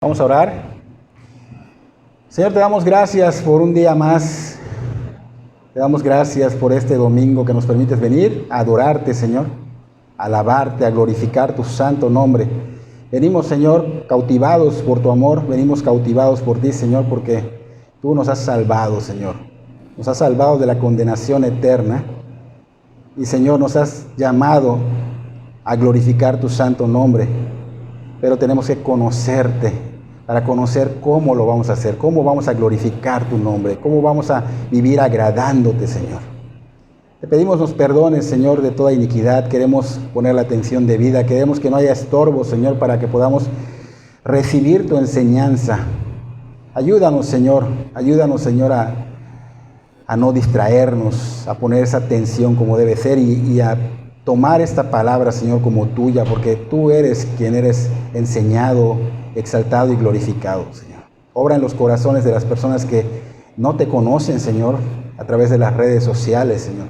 Vamos a orar. Señor, te damos gracias por un día más. Te damos gracias por este domingo que nos permites venir a adorarte, Señor, a alabarte, a glorificar tu santo nombre. Venimos, Señor, cautivados por tu amor, venimos cautivados por ti, Señor, porque tú nos has salvado, Señor. Nos has salvado de la condenación eterna y, Señor, nos has llamado a glorificar tu santo nombre. Pero tenemos que conocerte para conocer cómo lo vamos a hacer, cómo vamos a glorificar tu nombre, cómo vamos a vivir agradándote, Señor. Te pedimos nos perdones, Señor, de toda iniquidad. Queremos poner la atención debida, queremos que no haya estorbo, Señor, para que podamos recibir tu enseñanza. Ayúdanos, Señor, a no distraernos, a poner esa atención como debe ser y a tomar esta palabra, Señor, como tuya, porque tú eres quien eres enseñado, exaltado y glorificado, Señor. Obra en los corazones de las personas que no te conocen, Señor, a través de las redes sociales, Señor.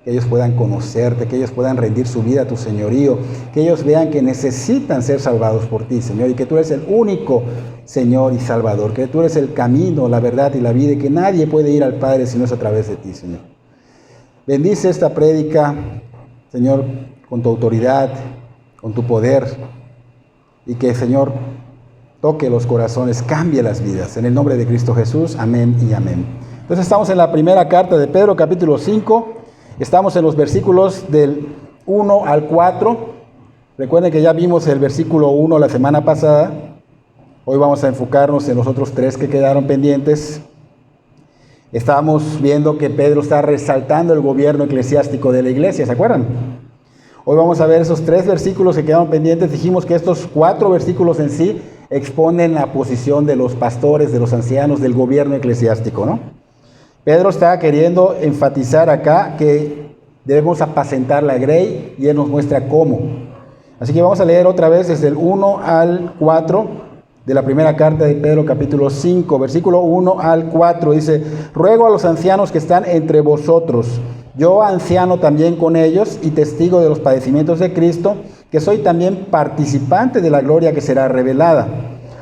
Que ellos puedan conocerte, que ellos puedan rendir su vida a tu señorío, que ellos vean que necesitan ser salvados por ti, Señor, y que tú eres el único Señor y Salvador, que tú eres el camino, la verdad y la vida, y que nadie puede ir al Padre si no es a través de ti, Señor. Bendice esta prédica, Señor, con tu autoridad, con tu poder, y que, Señor, toque los corazones, cambie las vidas. En el nombre de Cristo Jesús, amén y amén. Entonces estamos en la primera carta de Pedro, capítulo 5. Estamos en los versículos del 1 al 4. Recuerden que ya vimos el versículo 1 la semana pasada. Hoy vamos a enfocarnos en los otros 3 que quedaron pendientes. Estábamos viendo que Pedro está resaltando el gobierno eclesiástico de la iglesia, ¿se acuerdan? Hoy vamos a ver esos 3 versículos que quedaron pendientes. Dijimos que estos 4 versículos en sí exponen la posición de los pastores, de los ancianos, del gobierno eclesiástico, ¿no? Pedro está queriendo enfatizar acá que debemos apacentar la grey y él nos muestra cómo. Así que vamos a leer otra vez desde el 1 al 4 de la primera carta de Pedro, capítulo 5, versículo 1 al 4. Dice: ruego a los ancianos que están entre vosotros, yo anciano también con ellos y testigo de los padecimientos de Cristo, que soy también participante de la gloria que será revelada.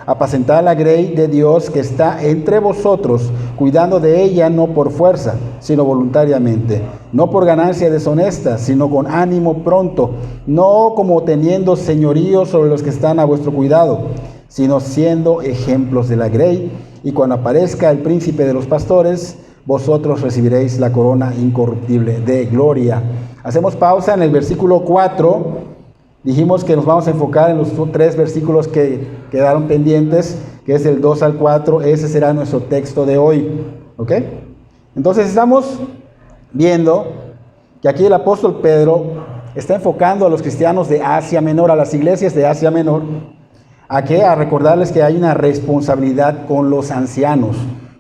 Apacentad la grey de Dios que está entre vosotros, cuidando de ella no por fuerza, sino voluntariamente, no por ganancia deshonesta, sino con ánimo pronto, no como teniendo señorío sobre los que están a vuestro cuidado, sino siendo ejemplos de la grey, y cuando aparezca el príncipe de los pastores, vosotros recibiréis la corona incorruptible de gloria. Hacemos pausa en el versículo 4. Dijimos que nos vamos a enfocar en los 3 versículos que quedaron pendientes, que es el 2 al 4. Ese será nuestro texto de hoy. ¿Ok? Entonces estamos viendo que aquí el apóstol Pedro está enfocando a los cristianos de Asia Menor, a las iglesias de Asia Menor, a recordarles que hay una responsabilidad con los ancianos,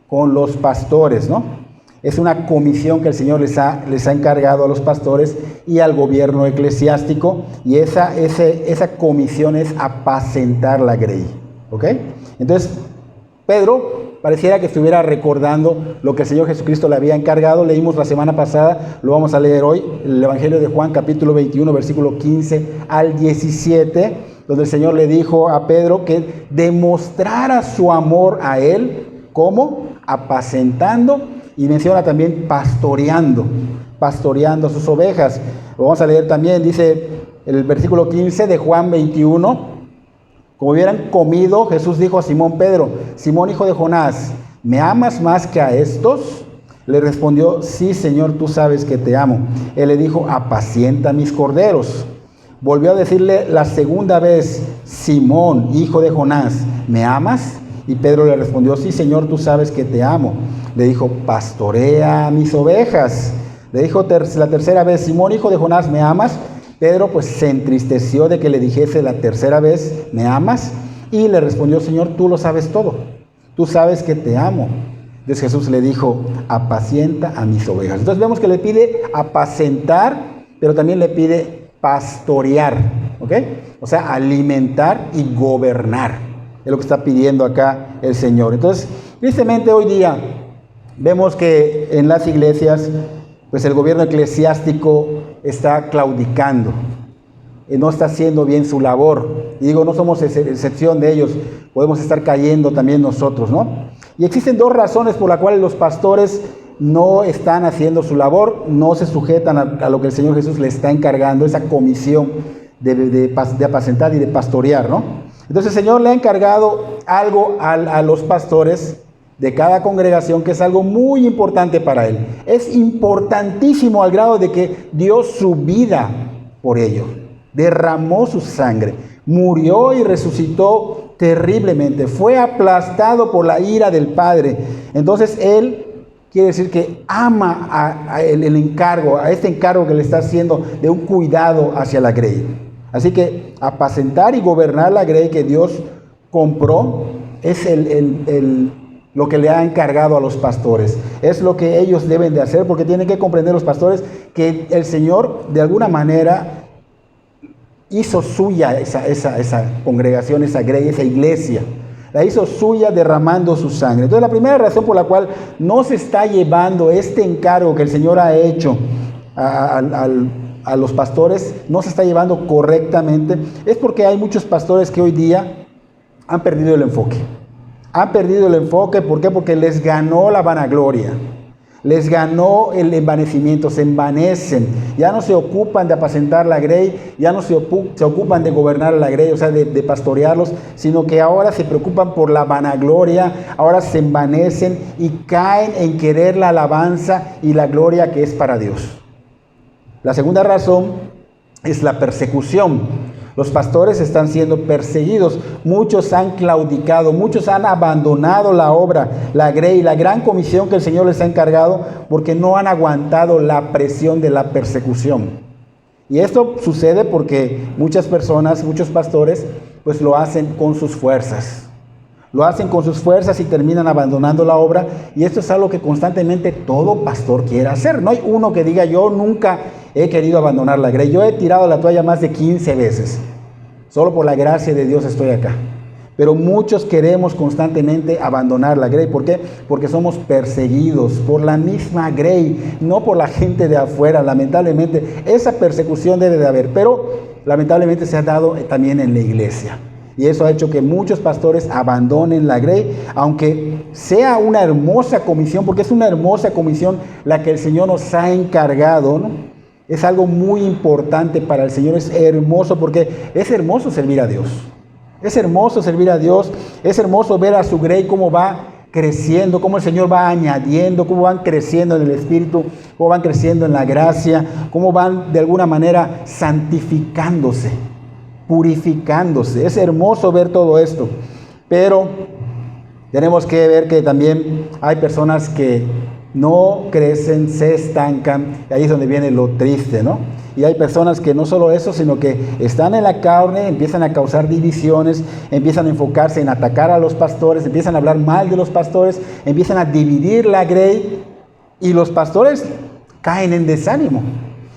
con los pastores, ¿no? Es una comisión que el Señor les ha encargado a los pastores y al gobierno eclesiástico, y esa comisión es apacentar la grey, ¿ok? Entonces, Pedro pareciera que estuviera recordando lo que el Señor Jesucristo le había encargado. Leímos la semana pasada, lo vamos a leer hoy, el Evangelio de Juan, capítulo 21, versículo 15 al 17, donde el Señor le dijo a Pedro que demostrara su amor a él, ¿cómo? Apacentando, y menciona también pastoreando a sus ovejas. Lo vamos a leer también, dice el versículo 15 de Juan 21, como hubieran comido, Jesús dijo a Simón Pedro: Simón, hijo de Jonás, ¿me amas más que a estos? Le respondió: sí, Señor, tú sabes que te amo. Él le dijo: apacienta mis corderos. Volvió a decirle la segunda vez: Simón, hijo de Jonás, ¿me amas? Y Pedro le respondió: sí, Señor, tú sabes que te amo. Le dijo: pastorea mis ovejas. Le dijo la tercera vez: Simón, hijo de Jonás, ¿me amas? Pedro pues se entristeció de que le dijese la tercera vez: ¿me amas? Y le respondió: Señor, tú lo sabes todo, tú sabes que te amo. Entonces Jesús le dijo: apacienta a mis ovejas. Entonces vemos que le pide apacentar, pero también le pide pastorear, ¿ok? O sea, alimentar y gobernar. Es lo que está pidiendo acá el Señor. Entonces, tristemente hoy día vemos que en las iglesias, pues el gobierno eclesiástico está claudicando. no está haciendo bien su labor. Y digo, no somos excepción de ellos, podemos estar cayendo también nosotros, ¿no? Y existen dos razones por las cuales los pastores no están haciendo su labor, no se sujetan a lo que el Señor Jesús les está encargando, esa comisión de apacentar y de pastorear, ¿no? Entonces el Señor le ha encargado algo a los pastores de cada congregación que es algo muy importante para Él. Es importantísimo al grado de que dio su vida por ello, derramó su sangre, murió y resucitó terriblemente, fue aplastado por la ira del Padre. Entonces Él quiere decir que ama el encargo, a este encargo que le está haciendo de un cuidado hacia la grey. Así que apacentar y gobernar la grey que Dios compró es lo que le ha encargado a los pastores. Es lo que ellos deben de hacer, porque tienen que comprender los pastores que el Señor de alguna manera hizo suya esa congregación, esa grey, esa iglesia. La hizo suya derramando su sangre. Entonces la primera razón por la cual no se está llevando este encargo que el Señor ha hecho a los pastores, no se está llevando correctamente, es porque hay muchos pastores que hoy día han perdido el enfoque. Han perdido el enfoque, ¿por qué? Porque les ganó la vanagloria. Les ganó el envanecimiento, se envanecen, ya no se ocupan de apacentar la grey, ya no se ocupan de gobernar la grey, o sea, de pastorearlos, sino que ahora se preocupan por la vanagloria, ahora se envanecen y caen en querer la alabanza y la gloria que es para Dios. La segunda razón es la persecución. Los pastores están siendo perseguidos, muchos han claudicado, muchos han abandonado la obra, la grey, la gran comisión que el Señor les ha encargado, porque no han aguantado la presión de la persecución. Y esto sucede porque muchas personas, muchos pastores, pues lo hacen con sus fuerzas. Lo hacen con sus fuerzas y terminan abandonando la obra, y esto es algo que constantemente todo pastor quiere hacer. No hay uno que diga, yo nunca he querido abandonar la grey, yo he tirado la toalla más de 15 veces, solo por la gracia de Dios estoy acá. Pero muchos queremos constantemente abandonar la grey. ¿Por qué? Porque somos perseguidos por la misma grey, no por la gente de afuera. Lamentablemente esa persecución debe de haber, pero lamentablemente se ha dado también en la iglesia. Y eso ha hecho que muchos pastores abandonen la grey, aunque sea una hermosa comisión, porque es una hermosa comisión la que el Señor nos ha encargado, ¿no? Es algo muy importante para el Señor, es hermoso, porque es hermoso servir a Dios. Es hermoso servir a Dios, es hermoso ver a su grey cómo va creciendo, cómo el Señor va añadiendo, cómo van creciendo en el Espíritu, cómo van creciendo en la gracia, cómo van de alguna manera santificándose, purificándose. Es hermoso ver todo esto, pero tenemos que ver que también hay personas que no crecen, se estancan, y ahí es donde viene lo triste, ¿no? Y hay personas que no solo eso, sino que están en la carne, empiezan a causar divisiones, empiezan a enfocarse en atacar a los pastores, empiezan a hablar mal de los pastores, empiezan a dividir la grey, y los pastores caen en desánimo.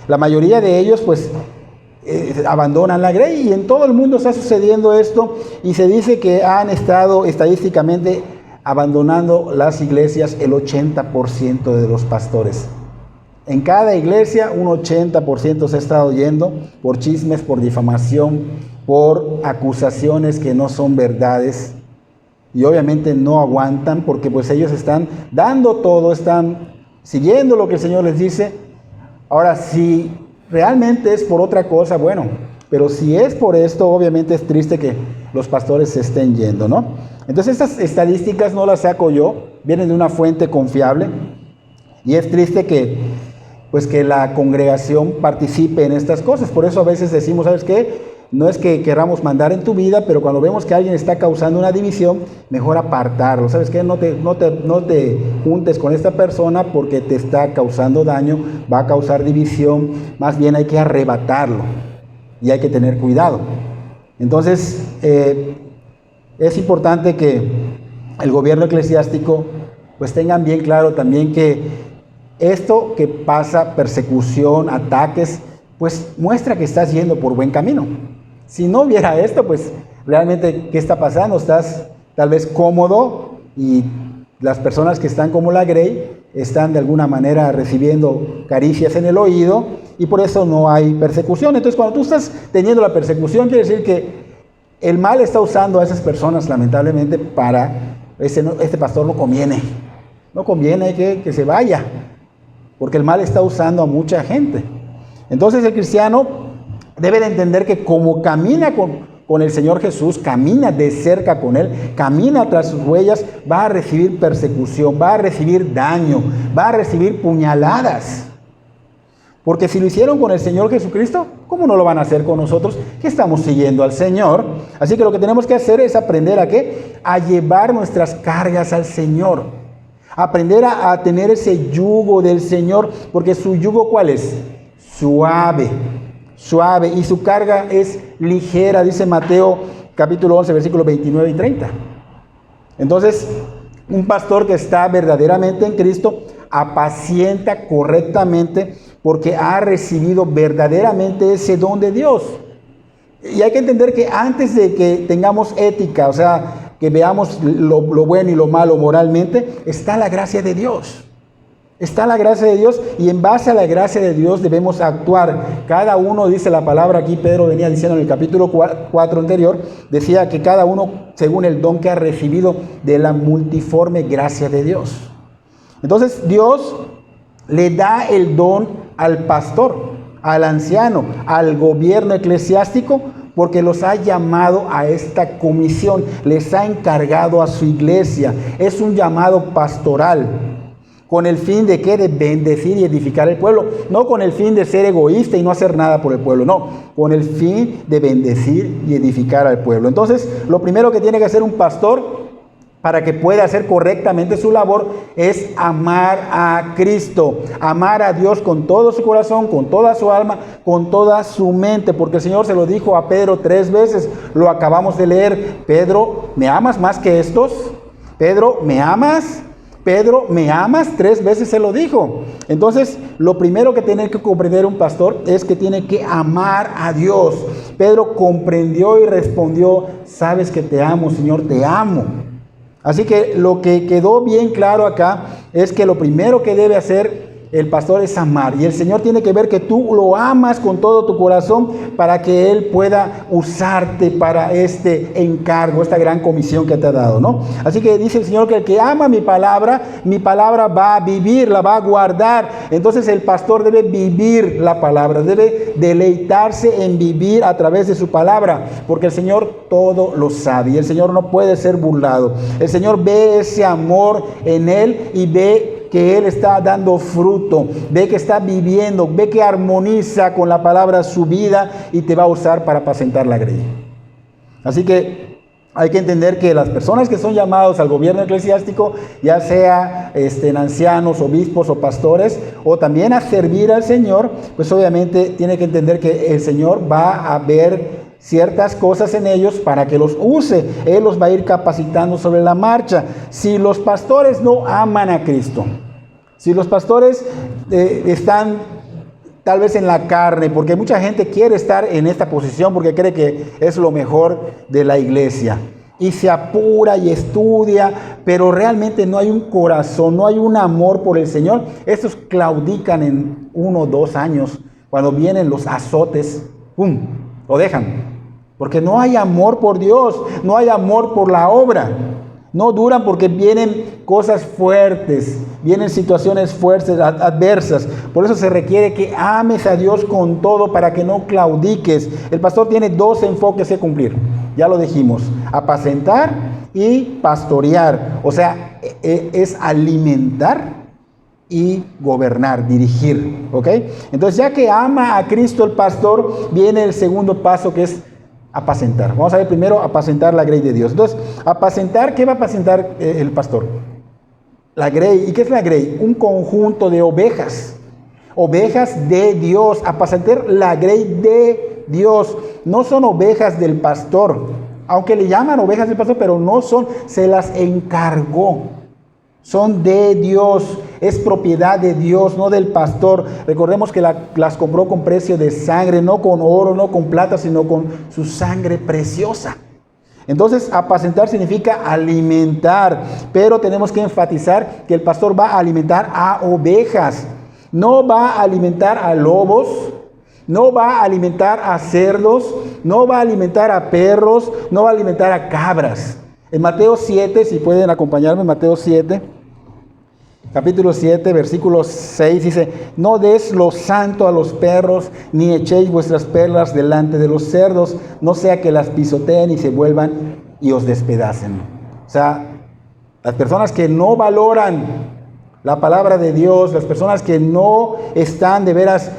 La mayoría de ellos pues abandonan la grey, y en todo el mundo está sucediendo esto, y se dice que han estado estadísticamente abandonando las iglesias el 80% de los pastores. En cada iglesia un 80% se ha estado yendo por chismes, por difamación, por acusaciones que no son verdades, y obviamente no aguantan, porque pues ellos están dando todo, están siguiendo lo que el Señor les dice. Ahora, si realmente es por otra cosa, bueno, pero si es por esto, obviamente es triste que los pastores se estén yendo, ¿no? Entonces estas estadísticas no las saco yo, vienen de una fuente confiable, y es triste que la congregación participe en estas cosas. Por eso a veces decimos, ¿sabes qué? No es que queramos mandar en tu vida, pero cuando vemos que alguien está causando una división, mejor apartarlo. ¿Sabes qué? No te juntes con esta persona porque te está causando daño, va a causar división, más bien hay que arrebatarlo y hay que tener cuidado. Entonces, es importante que el gobierno eclesiástico pues tengan bien claro también que esto que pasa, persecución, ataques, pues muestra que estás yendo por buen camino. Si no hubiera esto, pues realmente, ¿qué está pasando? Estás tal vez cómodo, y las personas que están como la grey están de alguna manera recibiendo caricias en el oído, y por eso no hay persecución. Entonces, cuando tú estás teniendo la persecución, quiere decir que el mal está usando a esas personas, lamentablemente, para, este pastor no conviene que se vaya, porque el mal está usando a mucha gente. Entonces el cristiano debe de entender que como camina con el Señor Jesús, camina de cerca con Él, camina tras sus huellas, va a recibir persecución, va a recibir daño, va a recibir puñaladas. Porque si lo hicieron con el Señor Jesucristo, ¿cómo no lo van a hacer con nosotros que estamos siguiendo al Señor? Así que lo que tenemos que hacer es aprender ¿a qué? A llevar nuestras cargas al Señor. Aprender a tener ese yugo del Señor, porque su yugo, ¿cuál es? Suave, y su carga es ligera, dice Mateo capítulo 11, versículos 29 y 30. Entonces, un pastor que está verdaderamente en Cristo apacienta correctamente porque ha recibido verdaderamente ese don de Dios. Y hay que entender que antes de que tengamos ética, o sea, que veamos lo bueno y lo malo moralmente, está la gracia de Dios. Está la gracia de Dios y en base a la gracia de Dios debemos actuar. Cada uno, dice la palabra aquí, Pedro venía diciendo en el capítulo 4 anterior, decía que cada uno según el don que ha recibido de la multiforme gracia de Dios. Entonces Dios le da el don al pastor, al anciano, al gobierno eclesiástico, porque los ha llamado a esta comisión, les ha encargado a su iglesia. Es un llamado pastoral, con el fin de ¿qué? De bendecir y edificar el pueblo, no con el fin de ser egoísta y no hacer nada por el pueblo, no, con el fin de bendecir y edificar al pueblo. Entonces, lo primero que tiene que hacer un pastor para que pueda hacer correctamente su labor es amar a Cristo, amar a Dios con todo su corazón, con toda su alma, con toda su mente, porque el Señor se lo dijo a Pedro 3 veces, lo acabamos de leer. Pedro, ¿me amas más que estos? Pedro, ¿me amas? Pedro, ¿me amas? 3 veces se lo dijo. Entonces, lo primero que tiene que comprender un pastor es que tiene que amar a Dios. Pedro comprendió y respondió, sabes que te amo, Señor, te amo. Así que lo que quedó bien claro acá es que lo primero que debe hacer el pastor es amar. Y el Señor tiene que ver que tú lo amas con todo tu corazón para que Él pueda usarte para este encargo, esta gran comisión que te ha dado, ¿no? Así que dice el Señor que el que ama mi palabra va a vivir, la va a guardar. Entonces el pastor debe vivir la palabra, debe deleitarse en vivir a través de su palabra, porque el Señor todo lo sabe y el Señor no puede ser burlado. El Señor ve ese amor en Él y ve que Él está dando fruto, ve que está viviendo, ve que armoniza con la palabra su vida y te va a usar para apacentar la grey. Así que hay que entender que las personas que son llamados al gobierno eclesiástico, ya sea ancianos, obispos o pastores, o también a servir al Señor, pues obviamente tiene que entender que el Señor va a ver ciertas cosas en ellos para que los use. Él los va a ir capacitando sobre la marcha. Si los pastores no aman a Cristo, si los pastores están tal vez en la carne, porque mucha gente quiere estar en esta posición porque cree que es lo mejor de la iglesia, y se apura y estudia, pero realmente no hay un corazón, no hay un amor por el Señor, estos claudican en 1 o 2 años. Cuando vienen los azotes, ¡pum!, lo dejan. Porque no hay amor por Dios, no hay amor por la obra. No duran porque vienen cosas fuertes, vienen situaciones fuertes, adversas. Por eso se requiere que ames a Dios con todo para que no claudiques. El pastor tiene 2 enfoques que cumplir. Ya lo dijimos, apacentar y pastorear. O sea, es alimentar y gobernar, dirigir. ¿Ok? Entonces, ya que ama a Cristo el pastor, viene el segundo paso que es apacentar. Vamos a ver primero apacentar la grey de Dios. Entonces, apacentar, ¿qué va a apacentar el pastor? La grey. ¿Y qué es la grey? Un conjunto de ovejas. Ovejas de Dios. Apacentar la grey de Dios. No son ovejas del pastor. Aunque le llaman ovejas del pastor, pero no son, se las encargó. Son de Dios, es propiedad de Dios, no del pastor. Recordemos que las compró con precio de sangre, no con oro, no con plata, sino con su sangre preciosa. Entonces, apacentar significa alimentar, pero tenemos que enfatizar que el pastor va a alimentar a ovejas. No va a alimentar a lobos, no va a alimentar a cerdos, no va a alimentar a perros, no va a alimentar a cabras. En Mateo 7, si pueden acompañarme, Mateo 7, capítulo 7, versículo 6, dice: no des lo santo a los perros, ni echéis vuestras perlas delante de los cerdos, no sea que las pisoteen y se vuelvan y os despedacen. O sea, las personas que no valoran la palabra de Dios, las personas que no están de veras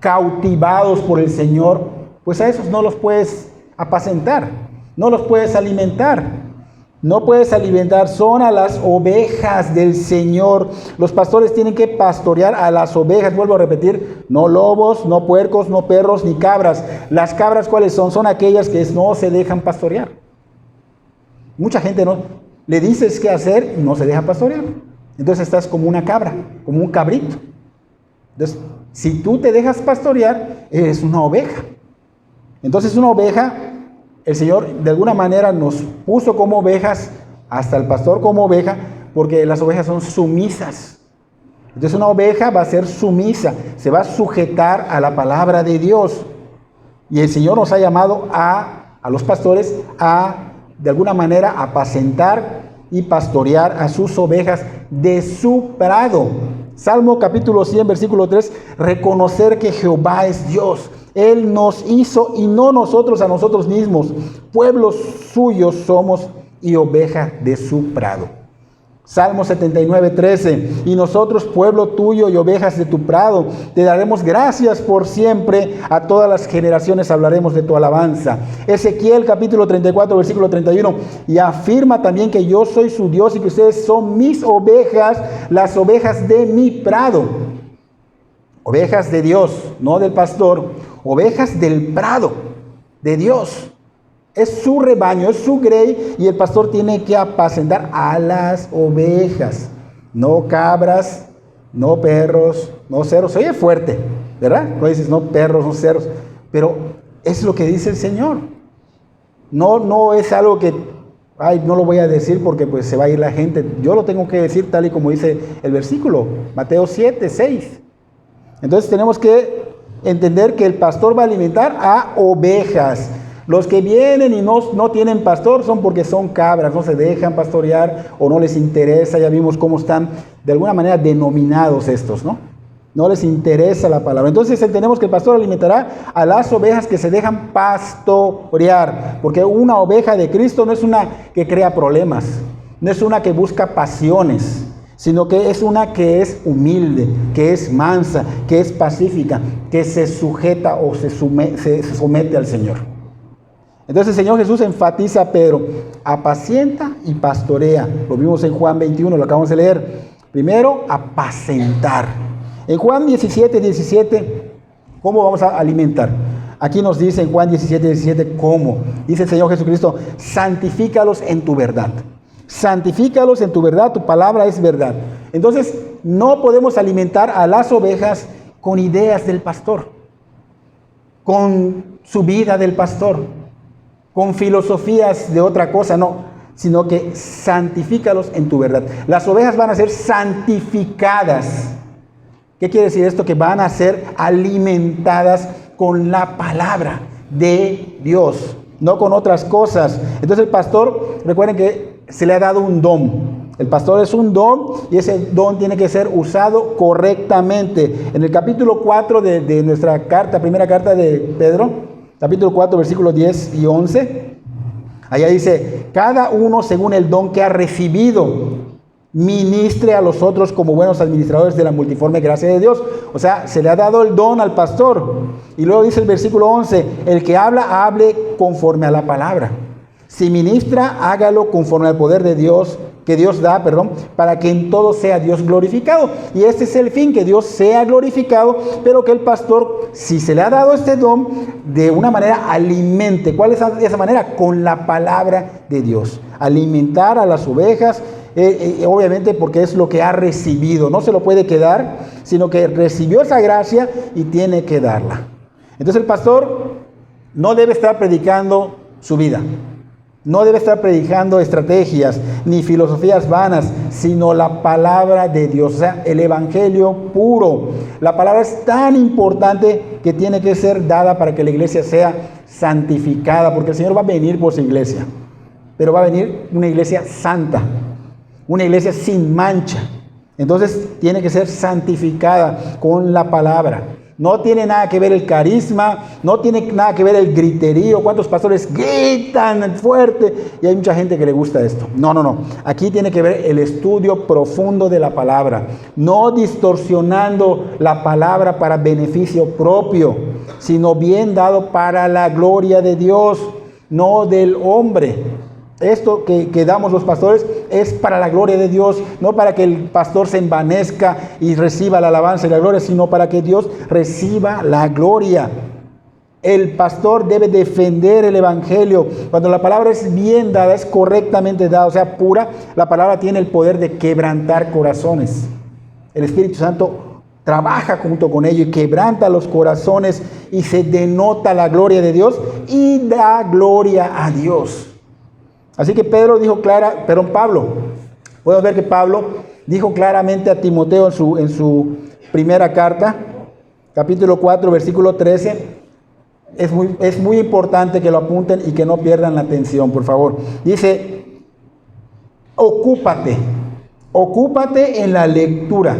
cautivados por el Señor, pues a esos no los puedes apacentar, no los puedes alimentar. No puedes alimentar, son a las ovejas del Señor. Los pastores tienen que pastorear a las ovejas, vuelvo a repetir, no lobos, no puercos, no perros, ni cabras. Las cabras, ¿cuáles son? Son aquellas que no se dejan pastorear. Mucha gente no le dices qué hacer y no se deja pastorear. Entonces estás como una cabra, como un cabrito. Entonces, si tú te dejas pastorear, eres una oveja. Entonces una oveja, el Señor de alguna manera nos puso como ovejas, hasta el pastor como oveja, porque las ovejas son sumisas. Entonces una oveja va a ser sumisa, se va a sujetar a la palabra de Dios. Y el Señor nos ha llamado a los pastores a, de alguna manera, apacentar y pastorear a sus ovejas de su prado. Salmo capítulo 100, versículo 3, reconocer que Jehová es Dios. Él nos hizo y no nosotros a nosotros mismos. Pueblos suyos somos y oveja de su prado. Salmo 79, 13. Y nosotros, pueblo tuyo y ovejas de tu prado, te daremos gracias por siempre. A todas las generaciones hablaremos de tu alabanza. Ezequiel capítulo 34, versículo 31. Y afirma también que yo soy su Dios y que ustedes son mis ovejas, las ovejas de mi prado. Ovejas de Dios, no del pastor. Ovejas del prado de Dios. Es su rebaño, es su grey, y el pastor tiene que apacentar a las ovejas. No cabras, no perros, no cerdos. Se oye fuerte, ¿verdad? Cuando dices no perros, no cerdos. Pero es lo que dice el Señor. No es algo que, no lo voy a decir porque pues se va a ir la gente. Yo lo tengo que decir tal y como dice el versículo, Mateo 7, 6. Entonces tenemos que entender que el pastor va a alimentar a ovejas. Los que vienen y no tienen pastor son porque son cabras, no se dejan pastorear o no les interesa. Ya vimos cómo están de alguna manera denominados estos, ¿no? No les interesa la palabra. Entonces entendemos que el pastor alimentará a las ovejas que se dejan pastorear, porque una oveja de Cristo no es una que crea problemas, no es una que busca pasiones, sino que es una que es humilde, que es mansa, que es pacífica, que se sujeta o se somete al Señor. Entonces el Señor Jesús enfatiza a Pedro: apacienta y pastorea. Lo vimos en Juan 21, lo acabamos de leer. Primero, apacentar. En Juan 17, 17, ¿cómo vamos a alimentar? Aquí nos dice en Juan 17, 17, ¿cómo? Dice el Señor Jesucristo: santifícalos en tu verdad. Santifícalos en tu verdad, tu palabra es verdad. Entonces, no podemos alimentar a las ovejas con ideas del pastor, con su vida del pastor, con filosofías de otra cosa, no, sino que santifícalos en tu verdad. Las ovejas van a ser santificadas. ¿Qué quiere decir esto? Que van a ser alimentadas con la palabra de Dios, no con otras cosas. Entonces el pastor, recuerden que se le ha dado un don. El pastor es un don y ese don tiene que ser usado correctamente. En el capítulo 4 de nuestra carta, primera carta de Pedro, capítulo 4, versículos 10 y 11, allá dice: cada uno según el don que ha recibido, ministre a los otros como buenos administradores de la multiforme gracia de Dios. O sea, se le ha dado el don al pastor. Y luego dice el versículo 11, el que habla, hable conforme a la palabra. Si ministra, hágalo conforme al poder de Dios, que Dios da, para que en todo sea Dios glorificado. Y este es el fin, que Dios sea glorificado, pero que el pastor, si se le ha dado este don, de una manera alimente. ¿Cuál es esa manera? Con la palabra de Dios. Alimentar a las ovejas, obviamente porque es lo que ha recibido. No se lo puede quedar, sino que recibió esa gracia y tiene que darla. Entonces el pastor no debe estar predicando su vida. No debe estar predicando estrategias ni filosofías vanas, sino la palabra de Dios, o sea, el evangelio puro. La palabra es tan importante que tiene que ser dada para que la iglesia sea santificada, porque el Señor va a venir por su iglesia, pero va a venir una iglesia santa, una iglesia sin mancha. Entonces tiene que ser santificada con la palabra. No tiene nada que ver el carisma, no tiene nada que ver el griterío. ¿Cuántos pastores gritan fuerte? Y hay mucha gente que le gusta esto. No. Aquí tiene que ver el estudio profundo de la palabra. No distorsionando la palabra para beneficio propio, sino bien dado para la gloria de Dios, no del hombre. Esto que damos los pastores es para la gloria de Dios, no para que el pastor se envanezca y reciba la alabanza y la gloria, sino para que Dios reciba la gloria. El pastor debe defender el evangelio. Cuando la palabra es bien dada, es correctamente dada, o sea, pura, la palabra tiene el poder de quebrantar corazones. El Espíritu Santo trabaja junto con ello y quebranta los corazones y se denota la gloria de Dios y da gloria a Dios. Así que Pablo, podemos ver que Pablo dijo claramente a Timoteo en su primera carta, capítulo 4, versículo 13, es muy importante que lo apunten y que no pierdan la atención, por favor. Dice, ocúpate en la lectura,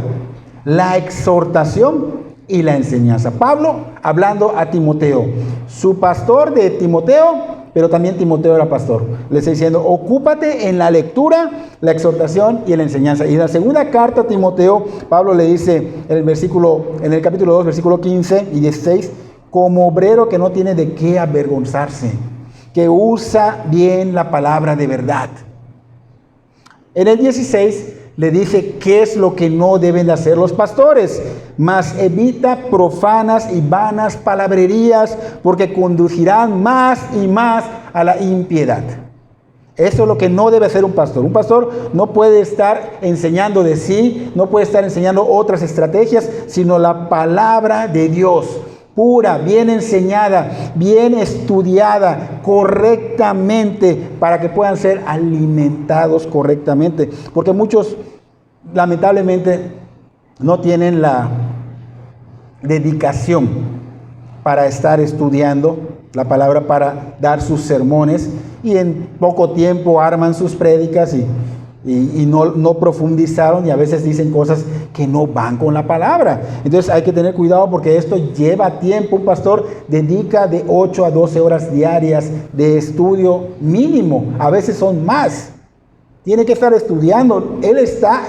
la exhortación y la enseñanza. Pablo hablando a Timoteo, su pastor de Timoteo, pero también Timoteo era pastor. Le está diciendo, ocúpate en la lectura, la exhortación y en la enseñanza. Y en la segunda carta a Timoteo, Pablo le dice en el capítulo 2, versículo 15 y 16, como obrero que no tiene de qué avergonzarse, que usa bien la palabra de verdad. En el 16 le dice qué es lo que no deben de hacer los pastores, mas evita profanas y vanas palabrerías, porque conducirán más y más a la impiedad. Eso es lo que no debe hacer un pastor. Un pastor no puede estar enseñando de sí, no puede estar enseñando otras estrategias, sino la palabra de Dios, pura, bien enseñada, bien estudiada correctamente, para que puedan ser alimentados correctamente. Porque muchos, lamentablemente, no tienen la dedicación para estar estudiando la palabra, para dar sus sermones, y en poco tiempo arman sus prédicas y no profundizaron, y a veces dicen cosas que no van con la palabra. Entonces hay que tener cuidado, porque esto lleva tiempo. Un pastor dedica de 8 a 12 horas diarias de estudio mínimo, a veces son más. Tiene que estar estudiando, él está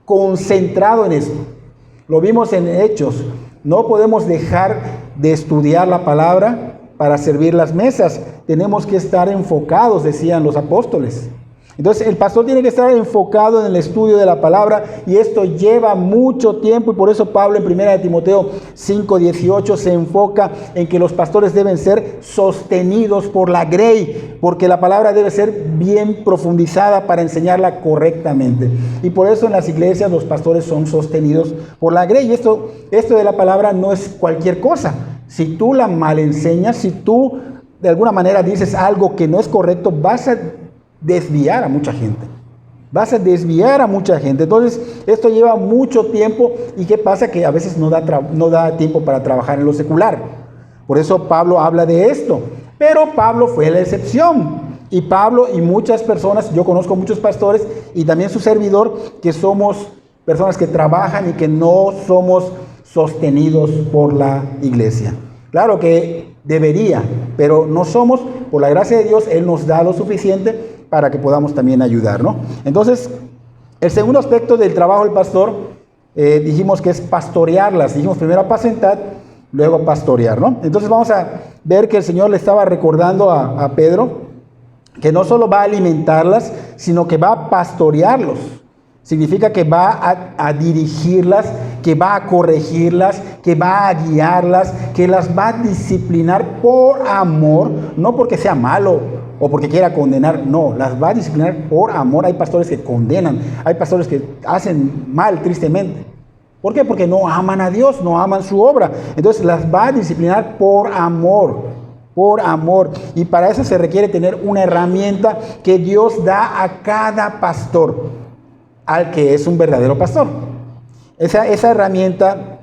concentrado en esto. Lo vimos en Hechos. No podemos dejar de estudiar la palabra para servir las mesas. Tenemos que estar enfocados, decían los apóstoles. Entonces el pastor tiene que estar enfocado en el estudio de la palabra, y esto lleva mucho tiempo, y por eso Pablo en 1 Timoteo 5:18 se enfoca en que los pastores deben ser sostenidos por la grey, porque la palabra debe ser bien profundizada para enseñarla correctamente. Y por eso en las iglesias los pastores son sostenidos por la grey. Y esto de la palabra no es cualquier cosa. Si tú la mal enseñas, si tú de alguna manera dices algo que no es correcto, vas a desviar a mucha gente. Entonces esto lleva mucho tiempo. ¿Y qué pasa? Que a veces no da tiempo para trabajar en lo secular. Por eso Pablo habla de esto. Pero Pablo fue la excepción. Y Pablo y muchas personas, yo conozco muchos pastores y también su servidor, que somos personas que trabajan y que no somos sostenidos por la iglesia. Claro que debería, pero no somos. Por la gracia de Dios, Él nos da lo suficiente para que podamos también ayudar, ¿no? Entonces, el segundo aspecto del trabajo del pastor, dijimos que es pastorearlas. Dijimos primero apacentar, luego pastorear, ¿no? Entonces vamos a ver que el Señor le estaba recordando a Pedro que no solo va a alimentarlas, sino que va a pastorearlos. Significa que va a dirigirlas, que va a corregirlas, que va a guiarlas, que las va a disciplinar por amor, no porque sea malo o porque quiera condenar, no, las va a disciplinar por amor. Hay pastores que condenan, hay pastores que hacen mal tristemente. ¿Por qué? Porque no aman a Dios, no aman su obra. Entonces las va a disciplinar por amor, por amor. Y para eso se requiere tener una herramienta que Dios da a cada pastor, al que es un verdadero pastor. Esa herramienta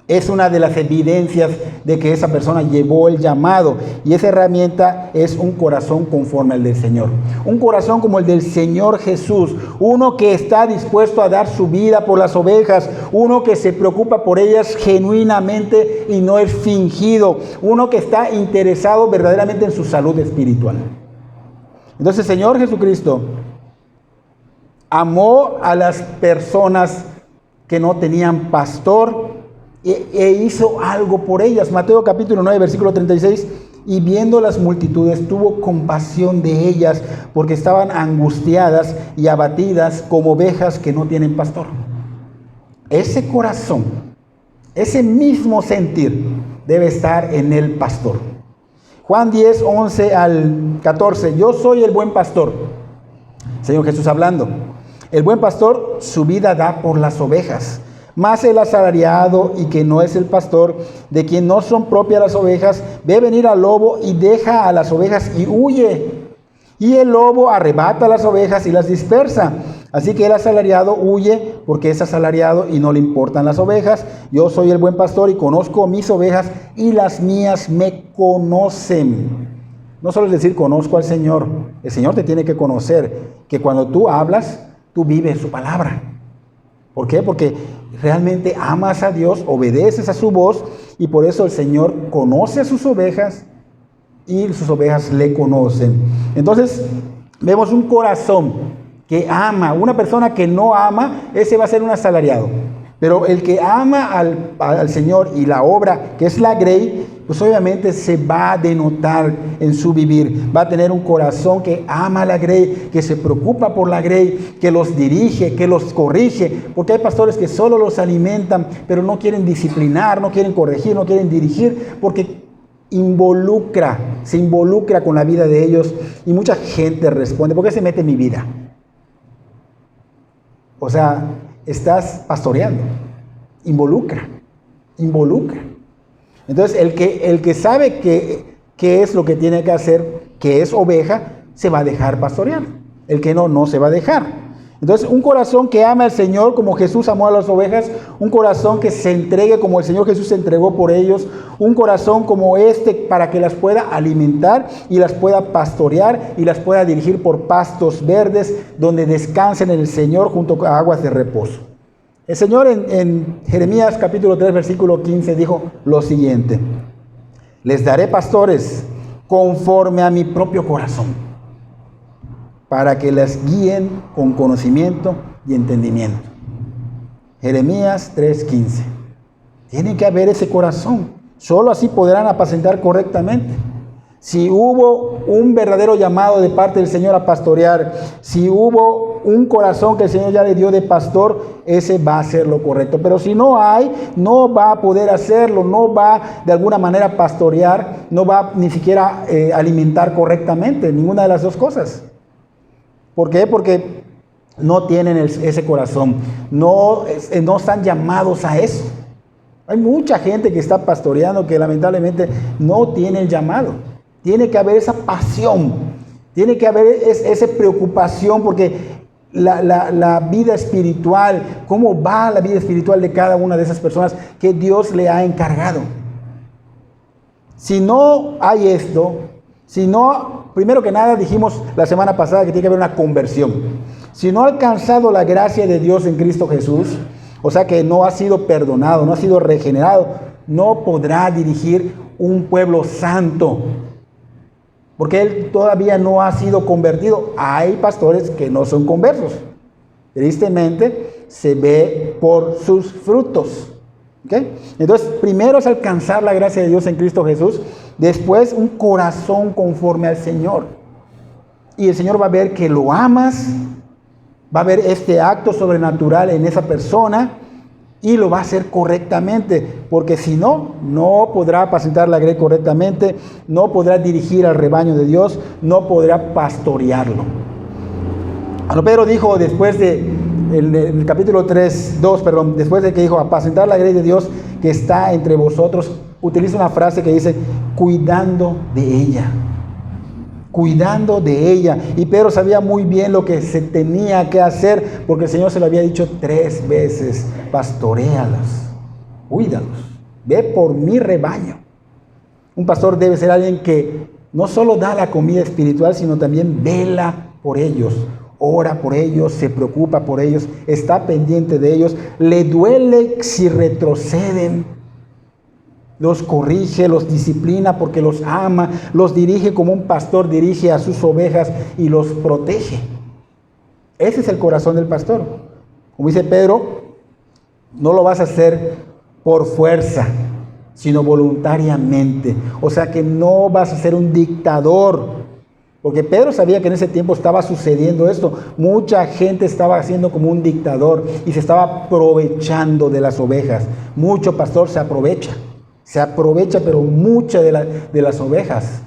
es una de las evidencias de que esa persona llevó el llamado. Y esa herramienta es un corazón conforme al del Señor. Un corazón como el del Señor Jesús. Uno que está dispuesto a dar su vida por las ovejas. Uno que se preocupa por ellas genuinamente y no es fingido. Uno que está interesado verdaderamente en su salud espiritual. Entonces el Señor Jesucristo amó a las personas que no tenían pastor e hizo algo por ellas. Mateo capítulo 9, versículo 36. Y viendo las multitudes, tuvo compasión de ellas, porque estaban angustiadas y abatidas como ovejas que no tienen pastor. Ese corazón, ese mismo sentir debe estar en el pastor. Juan 10, 11 al 14. Yo soy el buen pastor. Señor Jesús hablando. El buen pastor su vida da por las ovejas. Mas el asalariado, y que no es el pastor, de quien no son propias las ovejas, ve venir al lobo y deja a las ovejas y huye. Y el lobo arrebata las ovejas y las dispersa. Así que el asalariado huye porque es asalariado y no le importan las ovejas. Yo soy el buen pastor y conozco mis ovejas y las mías me conocen. No solo es decir conozco al Señor. El Señor te tiene que conocer, que cuando tú hablas, tú vives su palabra. ¿Por qué? Porque realmente amas a Dios, obedeces a su voz, y por eso el Señor conoce a sus ovejas y sus ovejas le conocen. Entonces vemos un corazón que ama. Una persona que no ama, ese va a ser un asalariado. Pero el que ama al Señor y la obra, que es la grey, pues obviamente se va a denotar en su vivir. Va a tener un corazón que ama a la grey, que se preocupa por la grey, que los dirige, que los corrige. Porque hay pastores que solo los alimentan, pero no quieren disciplinar, no quieren corregir, no quieren dirigir, porque se involucra con la vida de ellos. Y mucha gente responde, ¿por qué se mete en mi vida? O sea, estás pastoreando. Involucra. Entonces, el que sabe qué es lo que tiene que hacer, que es oveja, se va a dejar pastorear. El que no se va a dejar. Entonces, un corazón que ama al Señor como Jesús amó a las ovejas, un corazón que se entregue como el Señor Jesús se entregó por ellos, un corazón como este para que las pueda alimentar y las pueda pastorear y las pueda dirigir por pastos verdes donde descansen en el Señor junto a aguas de reposo. El Señor en Jeremías capítulo 3 versículo 15 dijo lo siguiente: les daré pastores conforme a mi propio corazón, para que las guíen con conocimiento y entendimiento. Jeremías 3:15. Tiene que haber ese corazón. Solo así podrán apacentar correctamente. Si hubo un verdadero llamado de parte del Señor a pastorear, si hubo un corazón que el Señor ya le dio de pastor, ese va a ser lo correcto. Pero si no hay, no va a poder hacerlo, no va de alguna manera a pastorear, no va ni siquiera alimentar correctamente, ninguna de las dos cosas. ¿Por qué? Porque no tienen ese corazón, no están llamados a eso. Hay mucha gente que está pastoreando que lamentablemente no tiene el llamado. Tiene que haber esa pasión, tiene que haber esa preocupación, porque la vida espiritual, cómo va la vida espiritual de cada una de esas personas que Dios le ha encargado. Si no hay esto, si no, primero que nada dijimos la semana pasada que tiene que haber una conversión. Si no ha alcanzado la gracia de Dios en Cristo Jesús, o sea que no ha sido perdonado, no ha sido regenerado, no podrá dirigir un pueblo santo, porque él todavía no ha sido convertido. Hay pastores que no son conversos. Tristemente se ve por sus frutos. ¿Okay? Entonces, primero es alcanzar la gracia de Dios en Cristo Jesús. Después, un corazón conforme al Señor. Y el Señor va a ver que lo amas. Va a ver este acto sobrenatural en esa persona. Y lo va a hacer correctamente. Porque si no, no podrá apacentar la grey correctamente. No podrá dirigir al rebaño de Dios. No podrá pastorearlo. Pedro dijo después en el capítulo 2, después de que dijo apacentar la grey de Dios que está entre vosotros, utiliza una frase que dice cuidando de ella. Cuidando de ella. Y Pedro sabía muy bien lo que se tenía que hacer, porque el Señor se lo había dicho 3 veces: pastoréalas, cuídalos, ve por mi rebaño. Un pastor debe ser alguien que no solo da la comida espiritual, sino también vela por ellos, ora por ellos, se preocupa por ellos, está pendiente de ellos, le duele si retroceden, los corrige, los disciplina porque los ama, los dirige como un pastor dirige a sus ovejas y los protege. Ese es el corazón del pastor. Como dice Pedro, no lo vas a hacer por fuerza, sino voluntariamente. O sea que no vas a ser un dictador, porque Pedro sabía que en ese tiempo estaba sucediendo esto. Mucha gente estaba haciendo como un dictador y se estaba aprovechando de las ovejas. Mucho pastor se aprovecha, pero muchas de las ovejas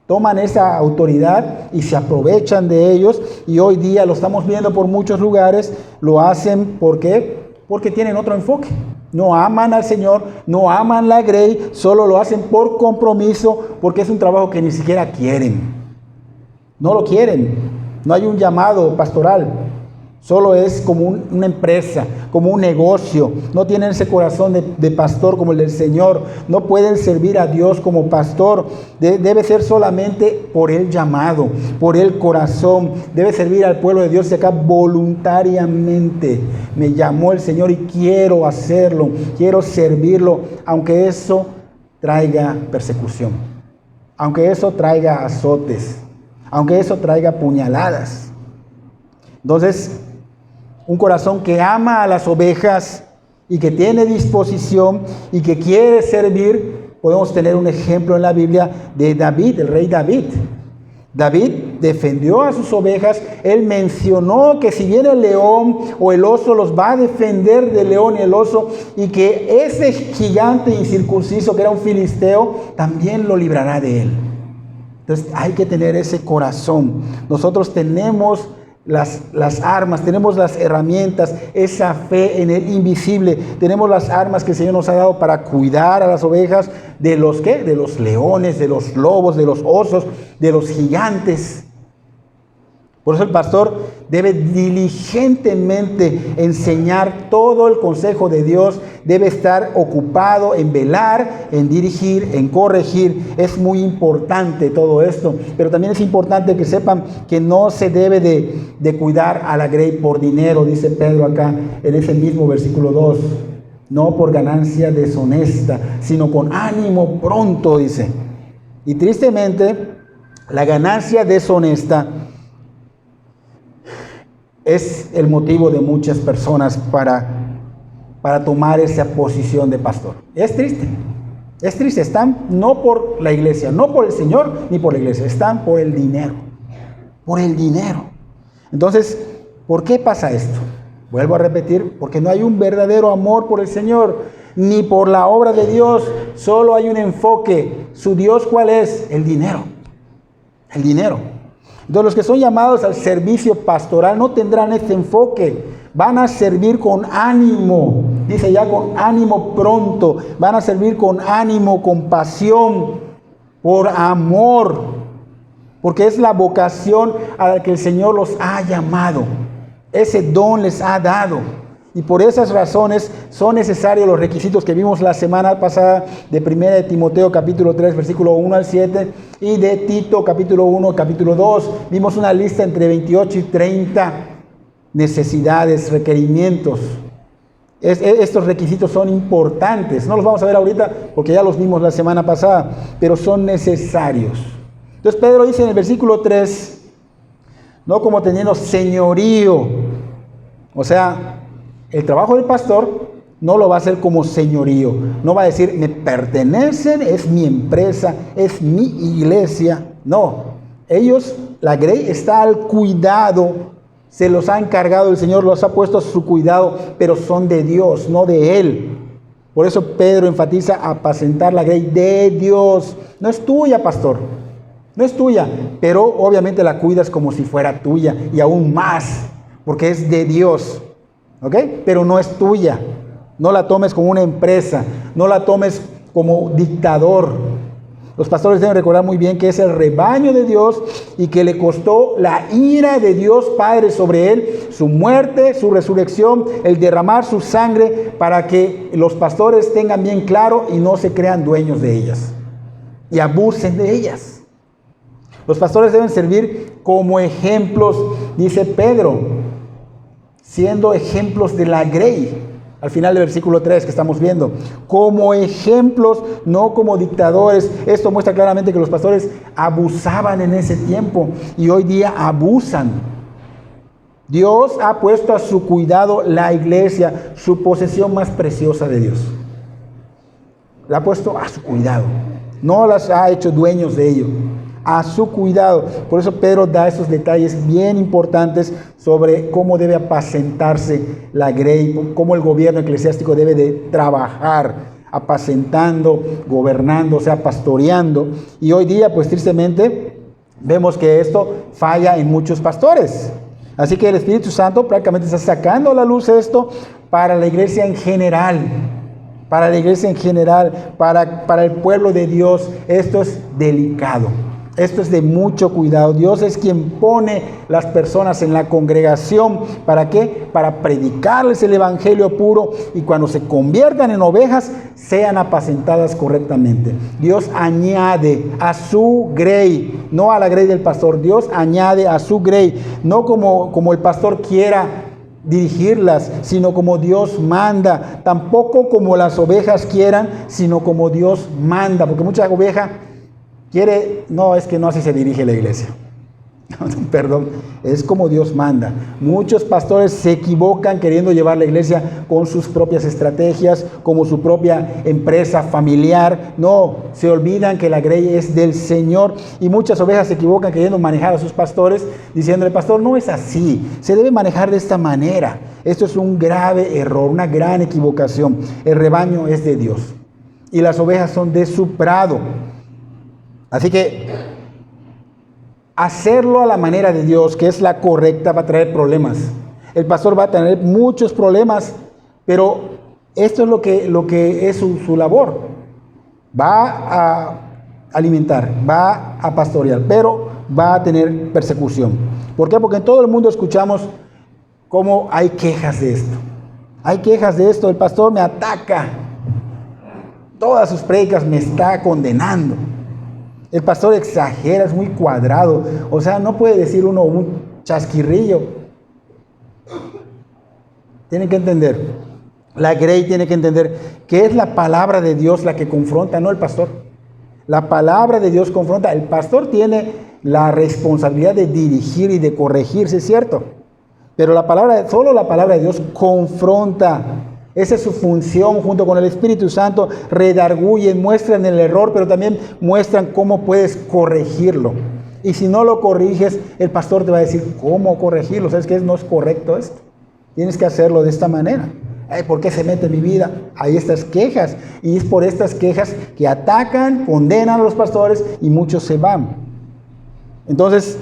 toman esa autoridad y se aprovechan de ellos, y hoy día lo estamos viendo por muchos lugares. Lo hacen, ¿por qué? Porque tienen otro enfoque. No aman al Señor, no aman la Grey, solo lo hacen por compromiso, porque es un trabajo que ni siquiera quieren. No lo quieren, no hay un llamado pastoral. Solo es como una empresa, como un negocio. No tienen ese corazón de pastor como el del Señor. No pueden servir a Dios como pastor. Debe ser solamente por el llamado, por el corazón. Debe servir al pueblo de Dios de acá voluntariamente. Me llamó el Señor y quiero hacerlo, quiero servirlo, aunque eso traiga persecución, aunque eso traiga azotes, aunque eso traiga puñaladas. Entonces, un corazón que ama a las ovejas y que tiene disposición y que quiere servir. Podemos tener un ejemplo en la Biblia de David, el rey David. David defendió a sus ovejas. Él mencionó que si viene el león o el oso, los va a defender del león y el oso, y que ese gigante incircunciso que era un filisteo también lo librará de él. Entonces hay que tener ese corazón. Nosotros tenemos las armas, tenemos las herramientas, esa fe en el invisible. Tenemos las armas que el Señor nos ha dado para cuidar a las ovejas de los ¿qué? De los leones, de los lobos, de los osos, de los gigantes. Por eso el pastor debe diligentemente enseñar todo el consejo de Dios. Debe estar ocupado en velar, en dirigir, en corregir. Es muy importante todo esto. Pero también es importante que sepan que no se debe de cuidar a la grey por dinero, dice Pedro acá en ese mismo versículo 2. No por ganancia deshonesta, sino con ánimo pronto, dice. Y tristemente, la ganancia deshonesta es el motivo de muchas personas para tomar esa posición de pastor. Es triste, están no por la iglesia, no por el Señor ni por la iglesia, están por el dinero, Entonces, ¿por qué pasa esto? Vuelvo a repetir, porque no hay un verdadero amor por el Señor, ni por la obra de Dios. Solo hay un enfoque. ¿Su Dios cuál es? El dinero. Entonces los que son llamados al servicio pastoral no tendrán este enfoque. Van a servir con ánimo, dice ya, con ánimo pronto. Van a servir con ánimo, con pasión, por amor, porque es la vocación a la que el Señor los ha llamado. Ese don les ha dado. Y por esas razones son necesarios los requisitos que vimos la semana pasada de 1 de Timoteo capítulo 3 versículo 1 al 7 y de Tito capítulo 1 capítulo 2. Vimos una lista entre 28 y 30 necesidades, requerimientos. Estos requisitos son importantes. No los vamos a ver ahorita porque ya los vimos la semana pasada, pero son necesarios. Entonces Pedro dice en el versículo 3, no como teniendo señorío. O sea, el trabajo del pastor no lo va a hacer como señorío. No va a decir, me pertenecen, es mi empresa, es mi iglesia. No, ellos, la grey está al cuidado. Se los ha encargado el Señor, los ha puesto a su cuidado, pero son de Dios, no de Él. Por eso Pedro enfatiza apacentar la grey de Dios. No es tuya, pastor. No es tuya, pero obviamente la cuidas como si fuera tuya y aún más, porque es de Dios. ¿Ok? Pero no es tuya. No la tomes como una empresa. No la tomes como dictador. Los pastores deben recordar muy bien que es el rebaño de Dios y que le costó la ira de Dios Padre sobre él, su muerte, su resurrección, el derramar su sangre para que los pastores tengan bien claro y no se crean dueños de ellas y abusen de ellas. Los pastores deben servir como ejemplos, dice Pedro, siendo ejemplos de la grey. Al final del versículo 3 que estamos viendo, como ejemplos, no como dictadores. Esto muestra claramente que los pastores abusaban en ese tiempo y hoy día abusan. Dios ha puesto a su cuidado la iglesia, su posesión más preciosa de Dios. La ha puesto a su cuidado, no las ha hecho dueños de ello. A su cuidado. Por eso Pedro da esos detalles bien importantes sobre cómo debe apacentarse la grey, cómo el gobierno eclesiástico debe de trabajar, apacentando, gobernando, o sea, pastoreando. Y hoy día, pues tristemente, vemos que esto falla en muchos pastores. Así que el Espíritu Santo prácticamente está sacando a la luz esto para la iglesia en general. Para la iglesia en general, para el pueblo de Dios. Esto es delicado. Esto es de mucho cuidado. Dios es quien pone las personas en la congregación. ¿Para qué? Para predicarles el evangelio puro y cuando se conviertan en ovejas, sean apacentadas correctamente. Dios añade a su grey, no a la grey del pastor. Dios añade a su grey, no como el pastor quiera dirigirlas, sino como Dios manda. Tampoco como las ovejas quieran, sino como Dios manda. Porque mucha oveja quiere, no, es que no así se dirige la iglesia. Perdón, es como Dios manda. Muchos pastores se equivocan queriendo llevar la iglesia con sus propias estrategias, como su propia empresa familiar. No, se olvidan que la grey es del Señor y muchas ovejas se equivocan queriendo manejar a sus pastores, diciéndole, pastor, no es así, se debe manejar de esta manera. Esto es un grave error, una gran equivocación. El rebaño es de Dios y las ovejas son de su prado. Así que hacerlo a la manera de Dios, que es la correcta, va a traer problemas. El pastor va a tener muchos problemas, pero esto es lo que es su labor. Va a alimentar, va a pastorear, pero va a tener persecución. ¿Por qué? Porque en todo el mundo escuchamos cómo hay quejas de esto. Hay quejas de esto, el pastor me ataca. Todas sus prédicas me está condenando. El pastor exagera, es muy cuadrado. O sea, no puede decir uno un chasquirrillo. Tienen que entender. La grey tiene que entender que es la palabra de Dios la que confronta, no el pastor. La palabra de Dios confronta. El pastor tiene la responsabilidad de dirigir y de corregirse, es cierto. Pero solo la palabra de Dios confronta. Esa es su función junto con el Espíritu Santo. Redarguyen, muestran el error, pero también muestran cómo puedes corregirlo. Y si no lo corriges, el pastor te va a decir cómo corregirlo. ¿Sabes qué? No es correcto esto. Tienes que hacerlo de esta manera. ¿Por qué se mete en mi vida? Hay estas quejas. Y es por estas quejas que atacan, condenan a los pastores y muchos se van. Entonces,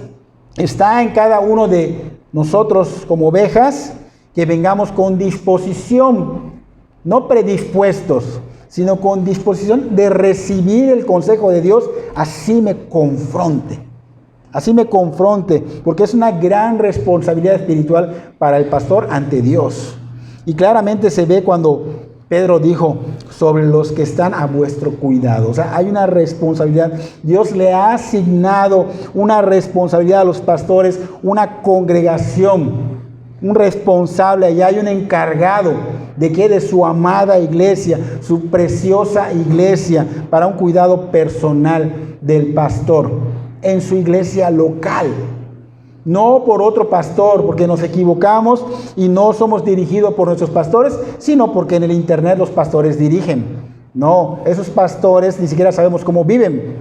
está en cada uno de nosotros como ovejas que vengamos con disposición, no predispuestos, sino con disposición de recibir el consejo de Dios, así me confronte, porque es una gran responsabilidad espiritual para el pastor ante Dios. Y claramente se ve cuando Pedro dijo, sobre los que están a vuestro cuidado. O sea, hay una responsabilidad. Dios le ha asignado una responsabilidad a los pastores, una congregación, un responsable, allá hay un encargado de su amada iglesia, su preciosa iglesia, para un cuidado personal del pastor en su iglesia local. No por otro pastor, porque nos equivocamos y no somos dirigidos por nuestros pastores, sino porque en el internet los pastores dirigen. No, esos pastores ni siquiera sabemos cómo viven.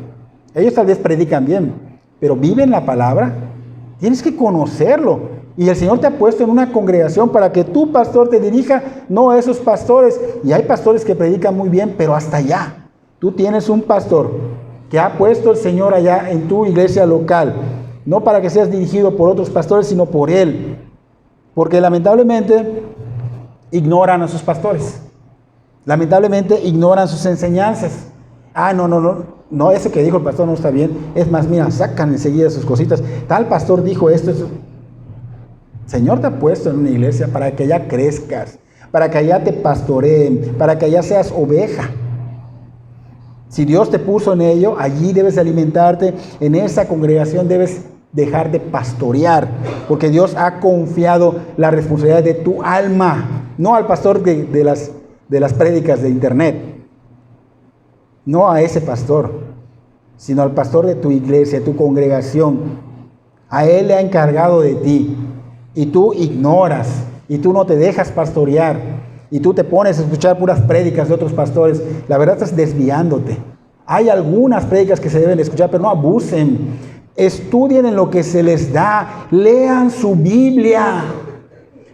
Ellos tal vez predican bien, pero ¿viven la palabra? Tienes que conocerlo. Y el Señor te ha puesto en una congregación para que tu pastor te dirija, no a esos pastores. Y hay pastores que predican muy bien, pero hasta allá. Tú tienes un pastor que ha puesto el Señor allá en tu iglesia local. No para que seas dirigido por otros pastores, sino por Él. Porque lamentablemente ignoran a sus pastores. Lamentablemente ignoran sus enseñanzas. No, eso que dijo el pastor no está bien. Es más, mira, sacan enseguida sus cositas. Tal pastor dijo esto. Señor te ha puesto en una iglesia para que allá crezcas, para que allá te pastoreen, para que allá seas oveja. Si Dios te puso en ello, allí debes alimentarte, en esa congregación debes dejar de pastorear, porque Dios ha confiado la responsabilidad de tu alma, no al pastor de las prédicas de internet, no a ese pastor, sino al pastor de tu iglesia, tu congregación. A él le ha encargado de ti, y tú ignoras, y tú no te dejas pastorear, y tú te pones a escuchar puras prédicas de otros pastores. La verdad, estás desviándote. Hay algunas prédicas que se deben escuchar, pero no abusen. Estudien en lo que se les da. Lean su Biblia.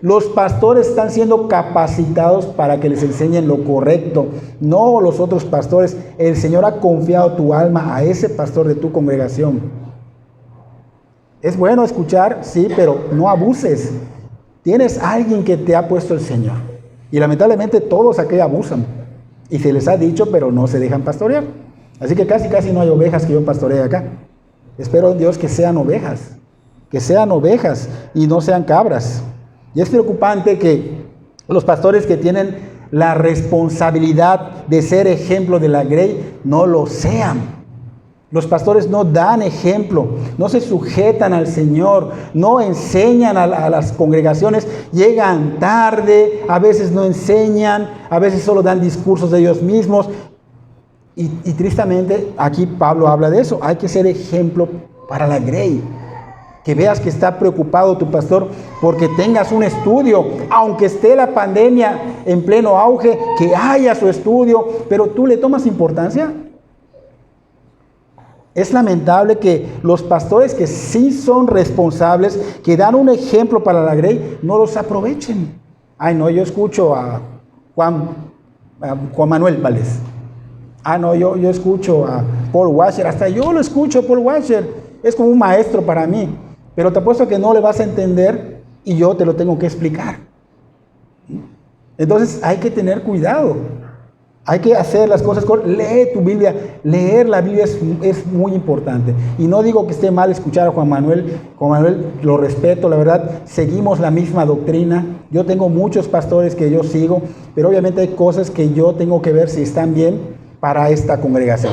Los pastores están siendo capacitados para que les enseñen lo correcto, no los otros pastores. El Señor ha confiado tu alma a ese pastor de tu congregación. Es bueno escuchar, sí, pero no abuses. Tienes a alguien que te ha puesto el Señor. Y lamentablemente todos aquí abusan. Y se les ha dicho, pero no se dejan pastorear. Así que casi no hay ovejas que yo pastoree acá. Espero en Dios que sean ovejas y no sean cabras. Y es preocupante que los pastores que tienen la responsabilidad de ser ejemplo de la grey no lo sean. Los pastores no dan ejemplo, no se sujetan al Señor, no enseñan a las congregaciones, llegan tarde, a veces no enseñan, a veces solo dan discursos de ellos mismos. Y tristemente aquí Pablo habla de eso. Hay que ser ejemplo para la grey. Que veas que está preocupado tu pastor porque tengas un estudio, aunque esté la pandemia en pleno auge, que haya su estudio, pero tú le tomas importancia. Es lamentable que los pastores que sí son responsables, que dan un ejemplo para la grey, no los aprovechen. Yo escucho a Juan Manuel Valdés. Yo escucho a Paul Washer, hasta yo lo escucho a Paul Washer. Es como un maestro para mí, pero te apuesto que no le vas a entender y yo te lo tengo que explicar. Entonces hay que tener cuidado. Hay que hacer las cosas correctas. Lee tu Biblia. Leer la Biblia es muy importante. Y no digo que esté mal escuchar a Juan Manuel. Juan Manuel lo respeto, la verdad. Seguimos la misma doctrina. Yo tengo muchos pastores que yo sigo, pero obviamente hay cosas que yo tengo que ver si están bien para esta congregación.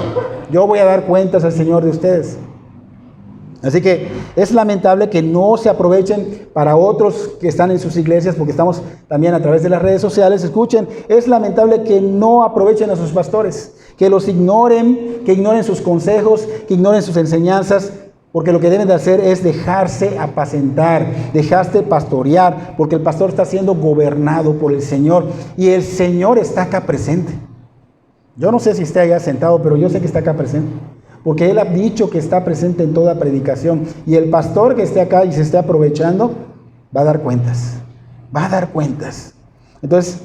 Yo voy a dar cuentas al Señor de ustedes. Así que es lamentable que no se aprovechen para otros que están en sus iglesias, porque estamos también a través de las redes sociales. Escuchen, es lamentable que no aprovechen a sus pastores, que los ignoren, que ignoren sus consejos, que ignoren sus enseñanzas, porque lo que deben de hacer es dejarse apacentar, dejarse pastorear, porque el pastor está siendo gobernado por el Señor y el Señor está acá presente. Yo no sé si esté allá sentado, pero yo sé que está acá presente. Porque Él ha dicho que está presente en toda predicación. Y el pastor que esté acá y se esté aprovechando, va a dar cuentas. Va a dar cuentas. Entonces,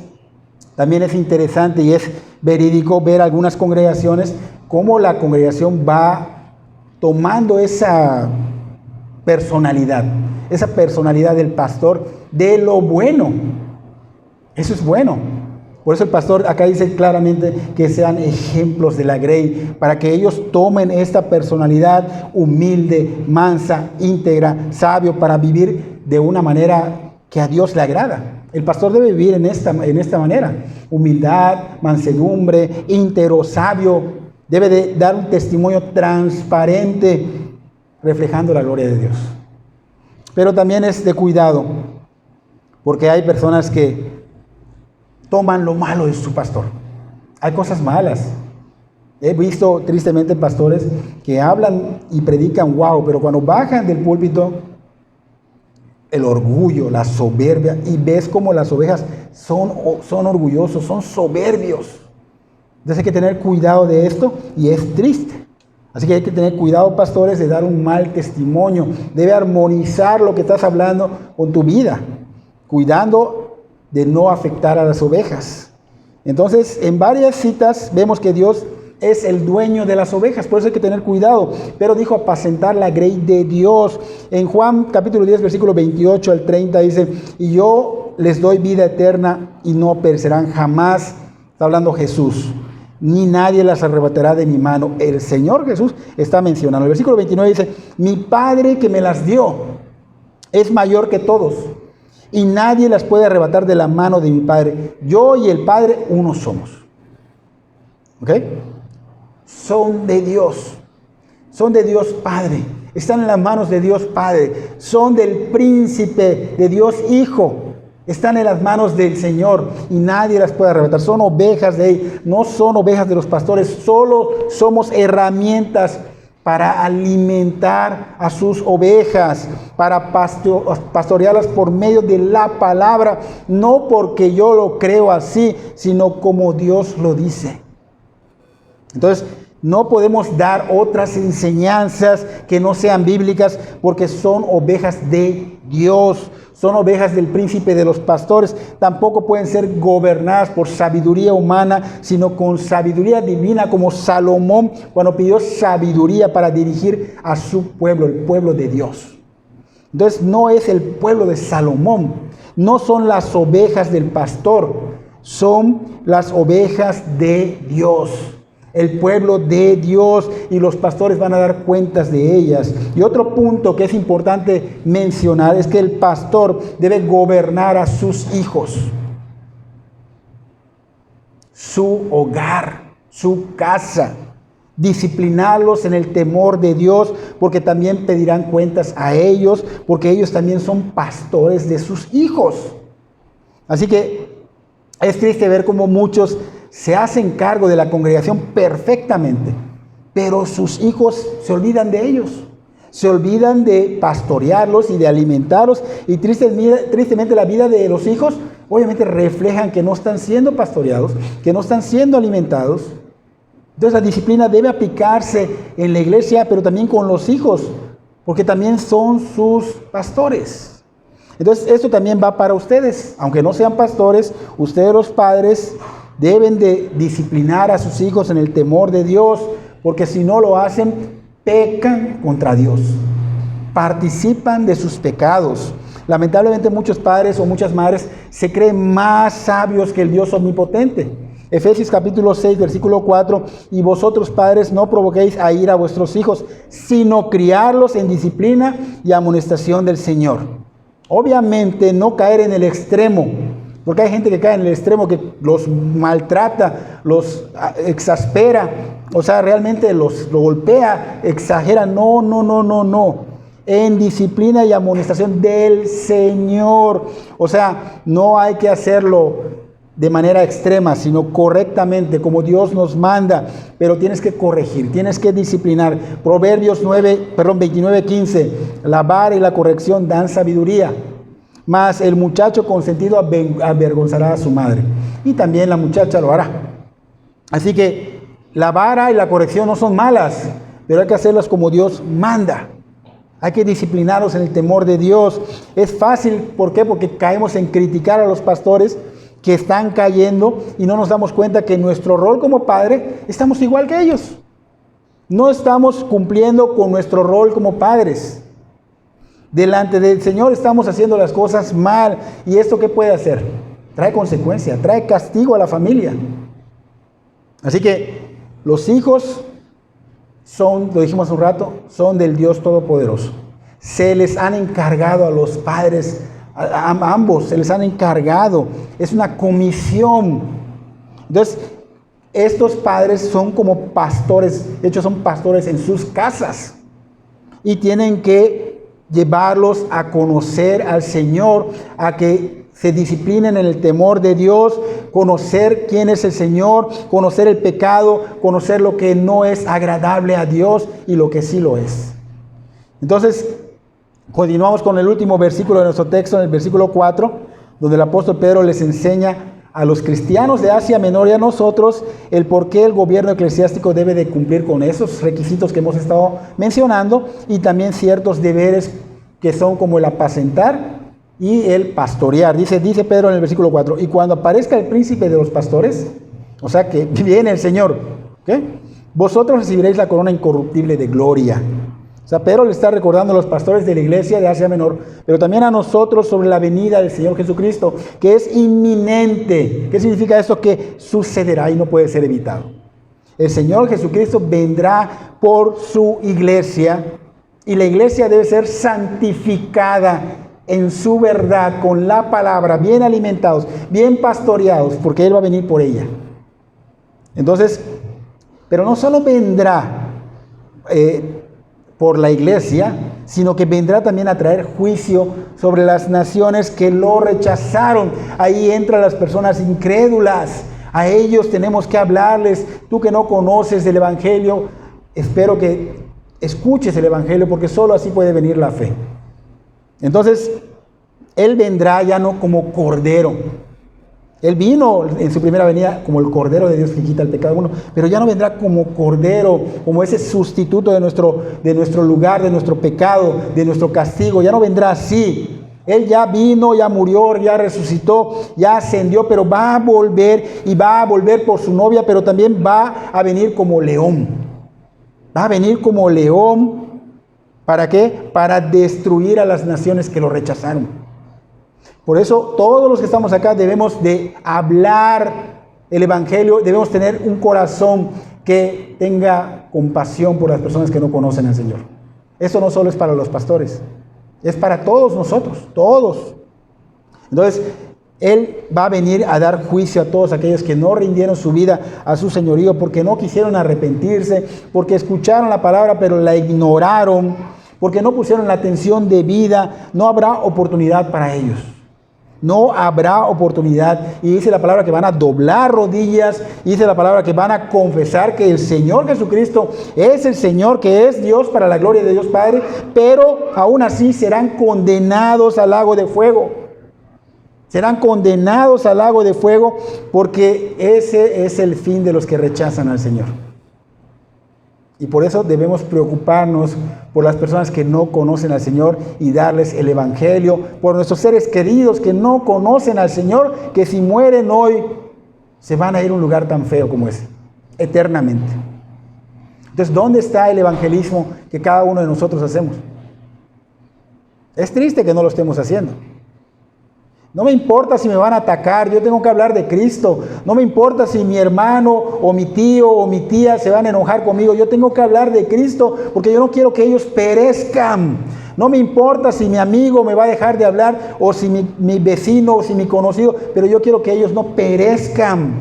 también es interesante y es verídico ver algunas congregaciones, cómo la congregación va tomando esa personalidad del pastor, de lo bueno. Eso es bueno. Por eso el pastor acá dice claramente que sean ejemplos de la grey, para que ellos tomen esta personalidad humilde, mansa, íntegra, sabio, para vivir de una manera que a Dios le agrada. El pastor debe vivir en esta manera: humildad, mansedumbre, íntegro, sabio. Debe de dar un testimonio transparente, reflejando la gloria de Dios. Pero también es de cuidado, porque hay personas que toman lo malo de su pastor. Hay cosas malas. He visto tristemente pastores que hablan y predican wow, pero cuando bajan del púlpito, el orgullo, la soberbia, y ves como las ovejas son orgullosos, son soberbios. Entonces hay que tener cuidado de esto y es triste. Así que hay que tener cuidado, pastores, de dar un mal testimonio. Debe armonizar lo que estás hablando con tu vida, cuidando de no afectar a las ovejas. Entonces, en varias citas vemos que Dios es el dueño de las ovejas, por eso hay que tener cuidado. Pero dijo apacentar la grey de Dios. En Juan capítulo 10, versículo 28 al 30 dice: y yo les doy vida eterna y no perecerán jamás. Está hablando Jesús. ni nadie las arrebatará de mi mano. El Señor Jesús está mencionando. El versículo 29 dice, mi Padre que me las dio es mayor que todos, y nadie las puede arrebatar de la mano de mi Padre. Yo y el Padre uno somos. ¿Ok? Son de Dios. Son de Dios Padre. Están en las manos de Dios Padre. Son del príncipe de Dios Hijo. Están en las manos del Señor y nadie las puede arrebatar. Son ovejas de Él. No son ovejas de los pastores. Solo somos herramientas para alimentar a sus ovejas, para pastorearlas por medio de la palabra, no porque yo lo creo así, sino como Dios lo dice. Entonces, no podemos dar otras enseñanzas que no sean bíblicas, porque son ovejas de Dios, son ovejas del príncipe de los pastores. Tampoco pueden ser gobernadas por sabiduría humana, sino con sabiduría divina, como Salomón cuando pidió sabiduría para dirigir a su pueblo, el pueblo de Dios. Entonces no es el pueblo de Salomón, no son las ovejas del pastor, son las ovejas de Dios. El pueblo de Dios, y los pastores van a dar cuentas de ellas. Y otro punto que es importante mencionar es que el pastor debe gobernar a sus hijos, su hogar, su casa, disciplinarlos en el temor de Dios, porque también pedirán cuentas a ellos, porque ellos también son pastores de sus hijos. Así que es triste ver cómo muchos se hacen cargo de la congregación perfectamente, pero sus hijos se olvidan de ellos, se olvidan de pastorearlos y de alimentarlos, y tristemente la vida de los hijos obviamente reflejan que no están siendo pastoreados, que no están siendo alimentados. Entonces la disciplina debe aplicarse en la iglesia, pero también con los hijos, porque también son sus pastores. Entonces esto también va para ustedes, aunque no sean pastores, ustedes los padres deben de disciplinar a sus hijos en el temor de Dios, porque si no lo hacen, pecan contra Dios, participan de sus pecados. Lamentablemente muchos padres o muchas madres se creen más sabios que el Dios omnipotente. Efesios capítulo 6, versículo 4, y vosotros padres no provoquéis a ira a vuestros hijos, sino criarlos en disciplina y amonestación del Señor. Obviamente no caer en el extremo, porque hay gente que cae en el extremo que los maltrata, los exaspera, o sea, realmente los golpea, exagera. No. En disciplina y amonestación del Señor. O sea, no hay que hacerlo de manera extrema, sino correctamente, como Dios nos manda. Pero tienes que corregir, tienes que disciplinar. Proverbios 29:15. La vara y la corrección dan sabiduría, mas el muchacho consentido avergonzará a su madre. Y también la muchacha lo hará. Así que la vara y la corrección no son malas, pero hay que hacerlas como Dios manda. Hay que disciplinarlos en el temor de Dios. Es fácil, ¿por qué? Porque caemos en criticar a los pastores que están cayendo y no nos damos cuenta que en nuestro rol como padre estamos igual que ellos. No estamos cumpliendo con nuestro rol como padres. Delante del Señor estamos haciendo las cosas mal. ¿Y esto qué puede hacer? Trae consecuencia, trae castigo a la familia. Así que los hijos son, lo dijimos hace un rato, son del Dios Todopoderoso. Se les han encargado a los padres, a ambos se les han encargado. Es una comisión. Entonces, estos padres son como pastores, de hecho son pastores en sus casas. Y tienen que llevarlos a conocer al Señor, a que se disciplinen en el temor de Dios, conocer quién es el Señor, conocer el pecado, conocer lo que no es agradable a Dios y lo que sí lo es. Entonces, continuamos con el último versículo de nuestro texto, en el versículo 4, donde el apóstol Pedro les enseña a los cristianos de Asia Menor y a nosotros el por qué el gobierno eclesiástico debe de cumplir con esos requisitos que hemos estado mencionando, y también ciertos deberes que son como el apacentar y el pastorear. Dice Pedro en el versículo 4, y cuando aparezca el príncipe de los pastores, o sea que viene el Señor, ¿okay? Vosotros recibiréis la corona incorruptible de gloria. O sea, Pedro le está recordando a los pastores de la iglesia de Asia Menor, pero también a nosotros sobre la venida del Señor Jesucristo, que es inminente. ¿Qué significa esto? Que sucederá y no puede ser evitado. El Señor Jesucristo vendrá por su iglesia y la iglesia debe ser santificada en su verdad, con la palabra, bien alimentados, bien pastoreados, porque Él va a venir por ella. Entonces, pero no solo vendrá por la iglesia, sino que vendrá también a traer juicio sobre las naciones que lo rechazaron. Ahí entran las personas incrédulas. A ellos tenemos que hablarles. Tú que no conoces el Evangelio, espero que escuches el Evangelio, porque solo así puede venir la fe. Entonces, Él vendrá ya no como cordero. Él vino en su primera venida como el Cordero de Dios que quita el pecado del mundo, pero ya no vendrá como Cordero, como ese sustituto de nuestro lugar, de nuestro pecado, de nuestro castigo. Ya no vendrá así. Él ya vino, ya murió, ya resucitó, ya ascendió, pero va a volver y va a volver por su novia, pero también va a venir como león. Va a venir como león. ¿Para qué? Para destruir a las naciones que lo rechazaron. Por eso todos los que estamos acá debemos de hablar el Evangelio, debemos tener un corazón que tenga compasión por las personas que no conocen al Señor. Eso no solo es para los pastores, es para todos nosotros, todos. Entonces, Él va a venir a dar juicio a todos aquellos que no rindieron su vida a su señorío, porque no quisieron arrepentirse, porque escucharon la palabra pero la ignoraron, porque no pusieron la atención debida. No habrá oportunidad para ellos. No habrá oportunidad. Y dice la palabra que van a doblar rodillas. Y dice la palabra que van a confesar que el Señor Jesucristo es el Señor, que es Dios para la gloria de Dios Padre. Pero aún así serán condenados al lago de fuego. Serán condenados al lago de fuego, porque ese es el fin de los que rechazan al Señor. Y por eso debemos preocuparnos por las personas que no conocen al Señor y darles el Evangelio, por nuestros seres queridos que no conocen al Señor, que si mueren hoy se van a ir a un lugar tan feo como ese, eternamente. Entonces, ¿dónde está el evangelismo que cada uno de nosotros hacemos? Es triste que no lo estemos haciendo. No me importa si me van a atacar, yo tengo que hablar de Cristo. No me importa si mi hermano o mi tío o mi tía se van a enojar conmigo. Yo tengo que hablar de Cristo porque yo no quiero que ellos perezcan. No me importa si mi amigo me va a dejar de hablar o si mi vecino o si mi conocido, pero yo quiero que ellos no perezcan.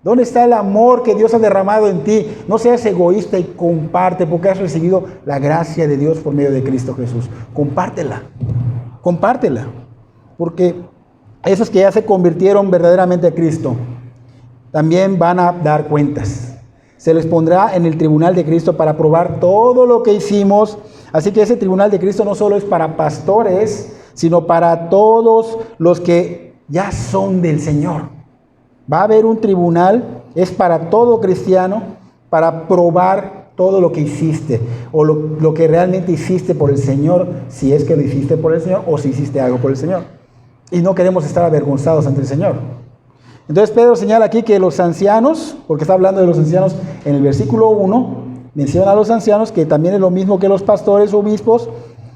¿Dónde está el amor que Dios ha derramado en ti? No seas egoísta y comparte, porque has recibido la gracia de Dios por medio de Cristo Jesús. Compártela, compártela. Porque esos que ya se convirtieron verdaderamente a Cristo, también van a dar cuentas. Se les pondrá en el tribunal de Cristo para probar todo lo que hicimos. Así que ese tribunal de Cristo no solo es para pastores, sino para todos los que ya son del Señor. Va a haber un tribunal, es para todo cristiano, para probar todo lo que hiciste, o lo que realmente hiciste por el Señor, si es que lo hiciste por el Señor, o si hiciste algo por el Señor. Y no queremos estar avergonzados ante el Señor. Entonces Pedro señala aquí que los ancianos, porque está hablando de los ancianos en el versículo 1, menciona a los ancianos, que también es lo mismo que los pastores o obispos,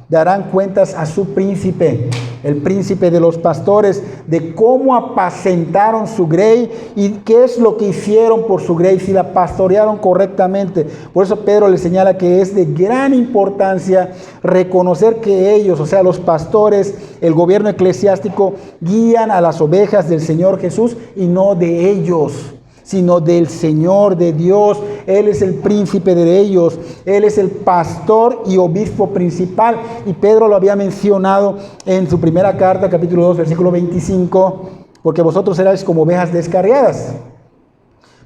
darán cuentas a su príncipe, el príncipe de los pastores, de cómo apacentaron su grey y qué es lo que hicieron por su grey, si la pastorearon correctamente. Por eso Pedro le señala que es de gran importancia reconocer que ellos, o sea, los pastores, el gobierno eclesiástico, guían a las ovejas del Señor Jesús y no de ellos, sino del Señor, de Dios. Él es el príncipe de ellos, Él es el pastor y obispo principal. Y Pedro lo había mencionado en su primera carta, capítulo 2, versículo 25, porque vosotros erais como ovejas descarriadas,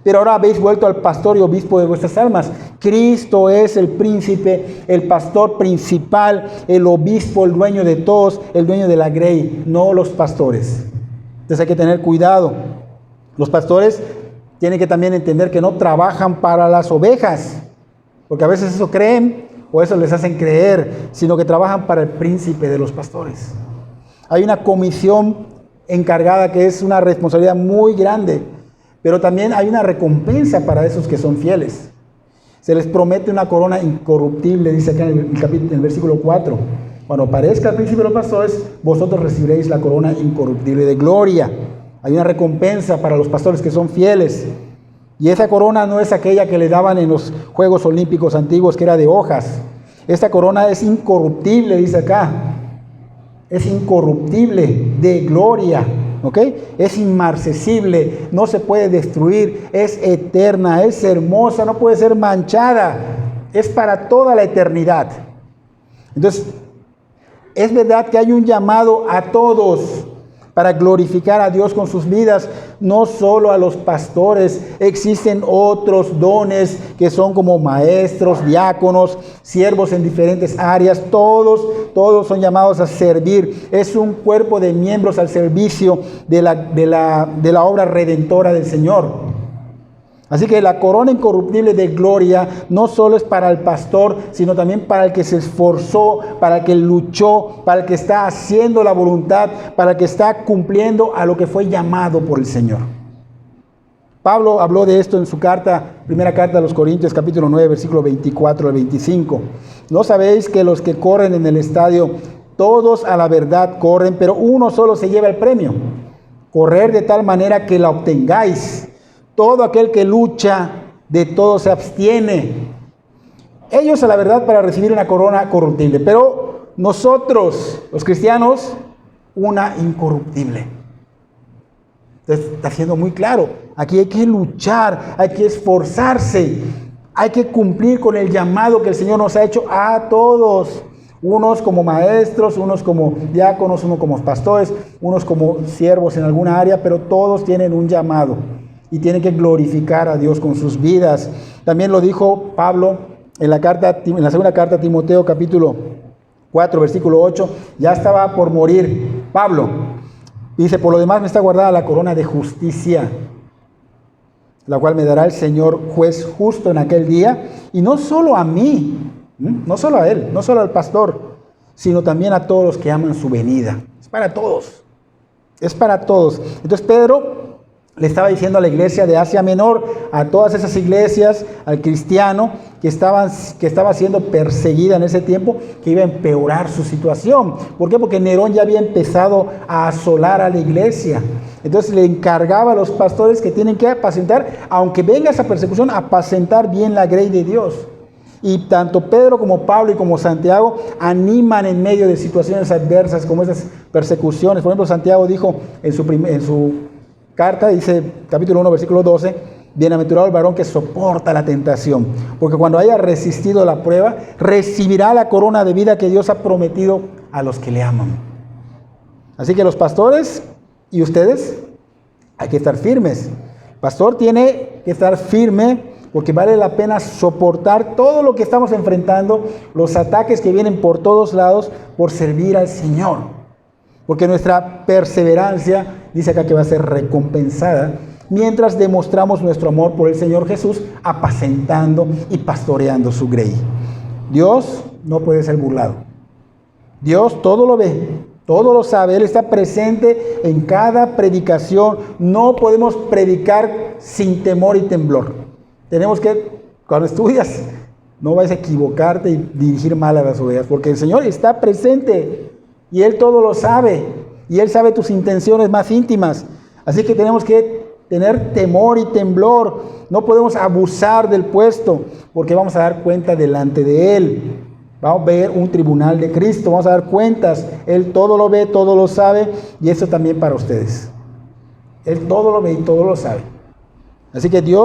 pero ahora habéis vuelto al pastor y obispo de vuestras almas. Cristo es el príncipe, el pastor principal, el obispo, el dueño de todos, el dueño de la grey, no los pastores. Entonces hay que tener cuidado. Los pastores tienen que también entender que no trabajan para las ovejas, porque a veces eso creen o eso les hacen creer, sino que trabajan para el príncipe de los pastores. Hay una comisión encargada que es una responsabilidad muy grande, pero también hay una recompensa para esos que son fieles. Se les promete una corona incorruptible, dice acá en el versículo 4. Cuando aparezca el príncipe de los pastores, vosotros recibiréis la corona incorruptible de gloria. Hay una recompensa para los pastores que son fieles. Y esa corona no es aquella que le daban en los Juegos Olímpicos antiguos, que era de hojas. Esta corona es incorruptible, dice acá. Es incorruptible, de gloria, ¿ok? Es inmarcesible, no se puede destruir, es eterna, es hermosa, no puede ser manchada. Es para toda la eternidad. Entonces, es verdad que hay un llamado a todos para glorificar a Dios con sus vidas, no solo a los pastores. Existen otros dones que son como maestros, diáconos, siervos en diferentes áreas. Todos son llamados a servir. Es un cuerpo de miembros al servicio de la obra redentora del Señor. Así que la corona incorruptible de gloria no solo es para el pastor, sino también para el que se esforzó, para el que luchó, para el que está haciendo la voluntad, para el que está cumpliendo a lo que fue llamado por el Señor. Pablo habló de esto en su primera carta a los Corintios, capítulo 9, versículo 24 al 25. ¿No sabéis que los que corren en el estadio, todos a la verdad corren, pero uno solo se lleva el premio? Correr de tal manera que la obtengáis. Todo aquel que lucha, de todo se abstiene. Ellos a la verdad para recibir una corona corruptible, pero nosotros, los cristianos, una incorruptible. Entonces, está siendo muy claro. Aquí hay que luchar, hay que esforzarse, hay que cumplir con el llamado que el Señor nos ha hecho a todos. Unos como maestros, unos como diáconos, unos como pastores, unos como siervos en alguna área, pero todos tienen un llamado. Y tienen que glorificar a Dios con sus vidas. También lo dijo Pablo en la segunda carta a Timoteo, capítulo 4, versículo 8. Ya estaba por morir Pablo. Dice, por lo demás me está guardada la corona de justicia, la cual me dará el Señor juez justo en aquel día. Y no solo a mí, no solo a él, no solo al pastor, sino también a todos los que aman su venida. Es para todos. Es para todos. Entonces Pedro le estaba diciendo a la iglesia de Asia Menor, a todas esas iglesias, al cristiano que estaba siendo perseguida en ese tiempo, que iba a empeorar su situación. ¿Por qué? Porque Nerón ya había empezado a asolar a la iglesia. Entonces le encargaba a los pastores que tienen que apacentar, aunque venga esa persecución, apacentar bien la grey de Dios. Y tanto Pedro como Pablo y como Santiago animan en medio de situaciones adversas como esas persecuciones. Por ejemplo, Santiago dijo en su carta, dice capítulo 1, versículo 12, bienaventurado el varón que soporta la tentación, porque cuando haya resistido la prueba, recibirá la corona de vida que Dios ha prometido a los que le aman. Así que los pastores y ustedes hay que estar firmes. El pastor tiene que estar firme porque vale la pena soportar todo lo que estamos enfrentando, los ataques que vienen por todos lados por servir al Señor. Porque nuestra perseverancia, dice acá que va a ser recompensada, mientras demostramos nuestro amor por el Señor Jesús, apacentando y pastoreando su grey. Dios no puede ser burlado. Dios todo lo ve, todo lo sabe. Él está presente en cada predicación. No podemos predicar sin temor y temblor. Tenemos que, cuando estudias, no vayas a equivocarte y dirigir mal a las ovejas, porque el Señor está presente. Y Él todo lo sabe. Y Él sabe tus intenciones más íntimas. Así que tenemos que tener temor y temblor. No podemos abusar del puesto, porque vamos a dar cuenta delante de Él. Vamos a ver un tribunal de Cristo. Vamos a dar cuentas. Él todo lo ve, todo lo sabe. Y eso también para ustedes. Él todo lo ve y todo lo sabe. Así que Dios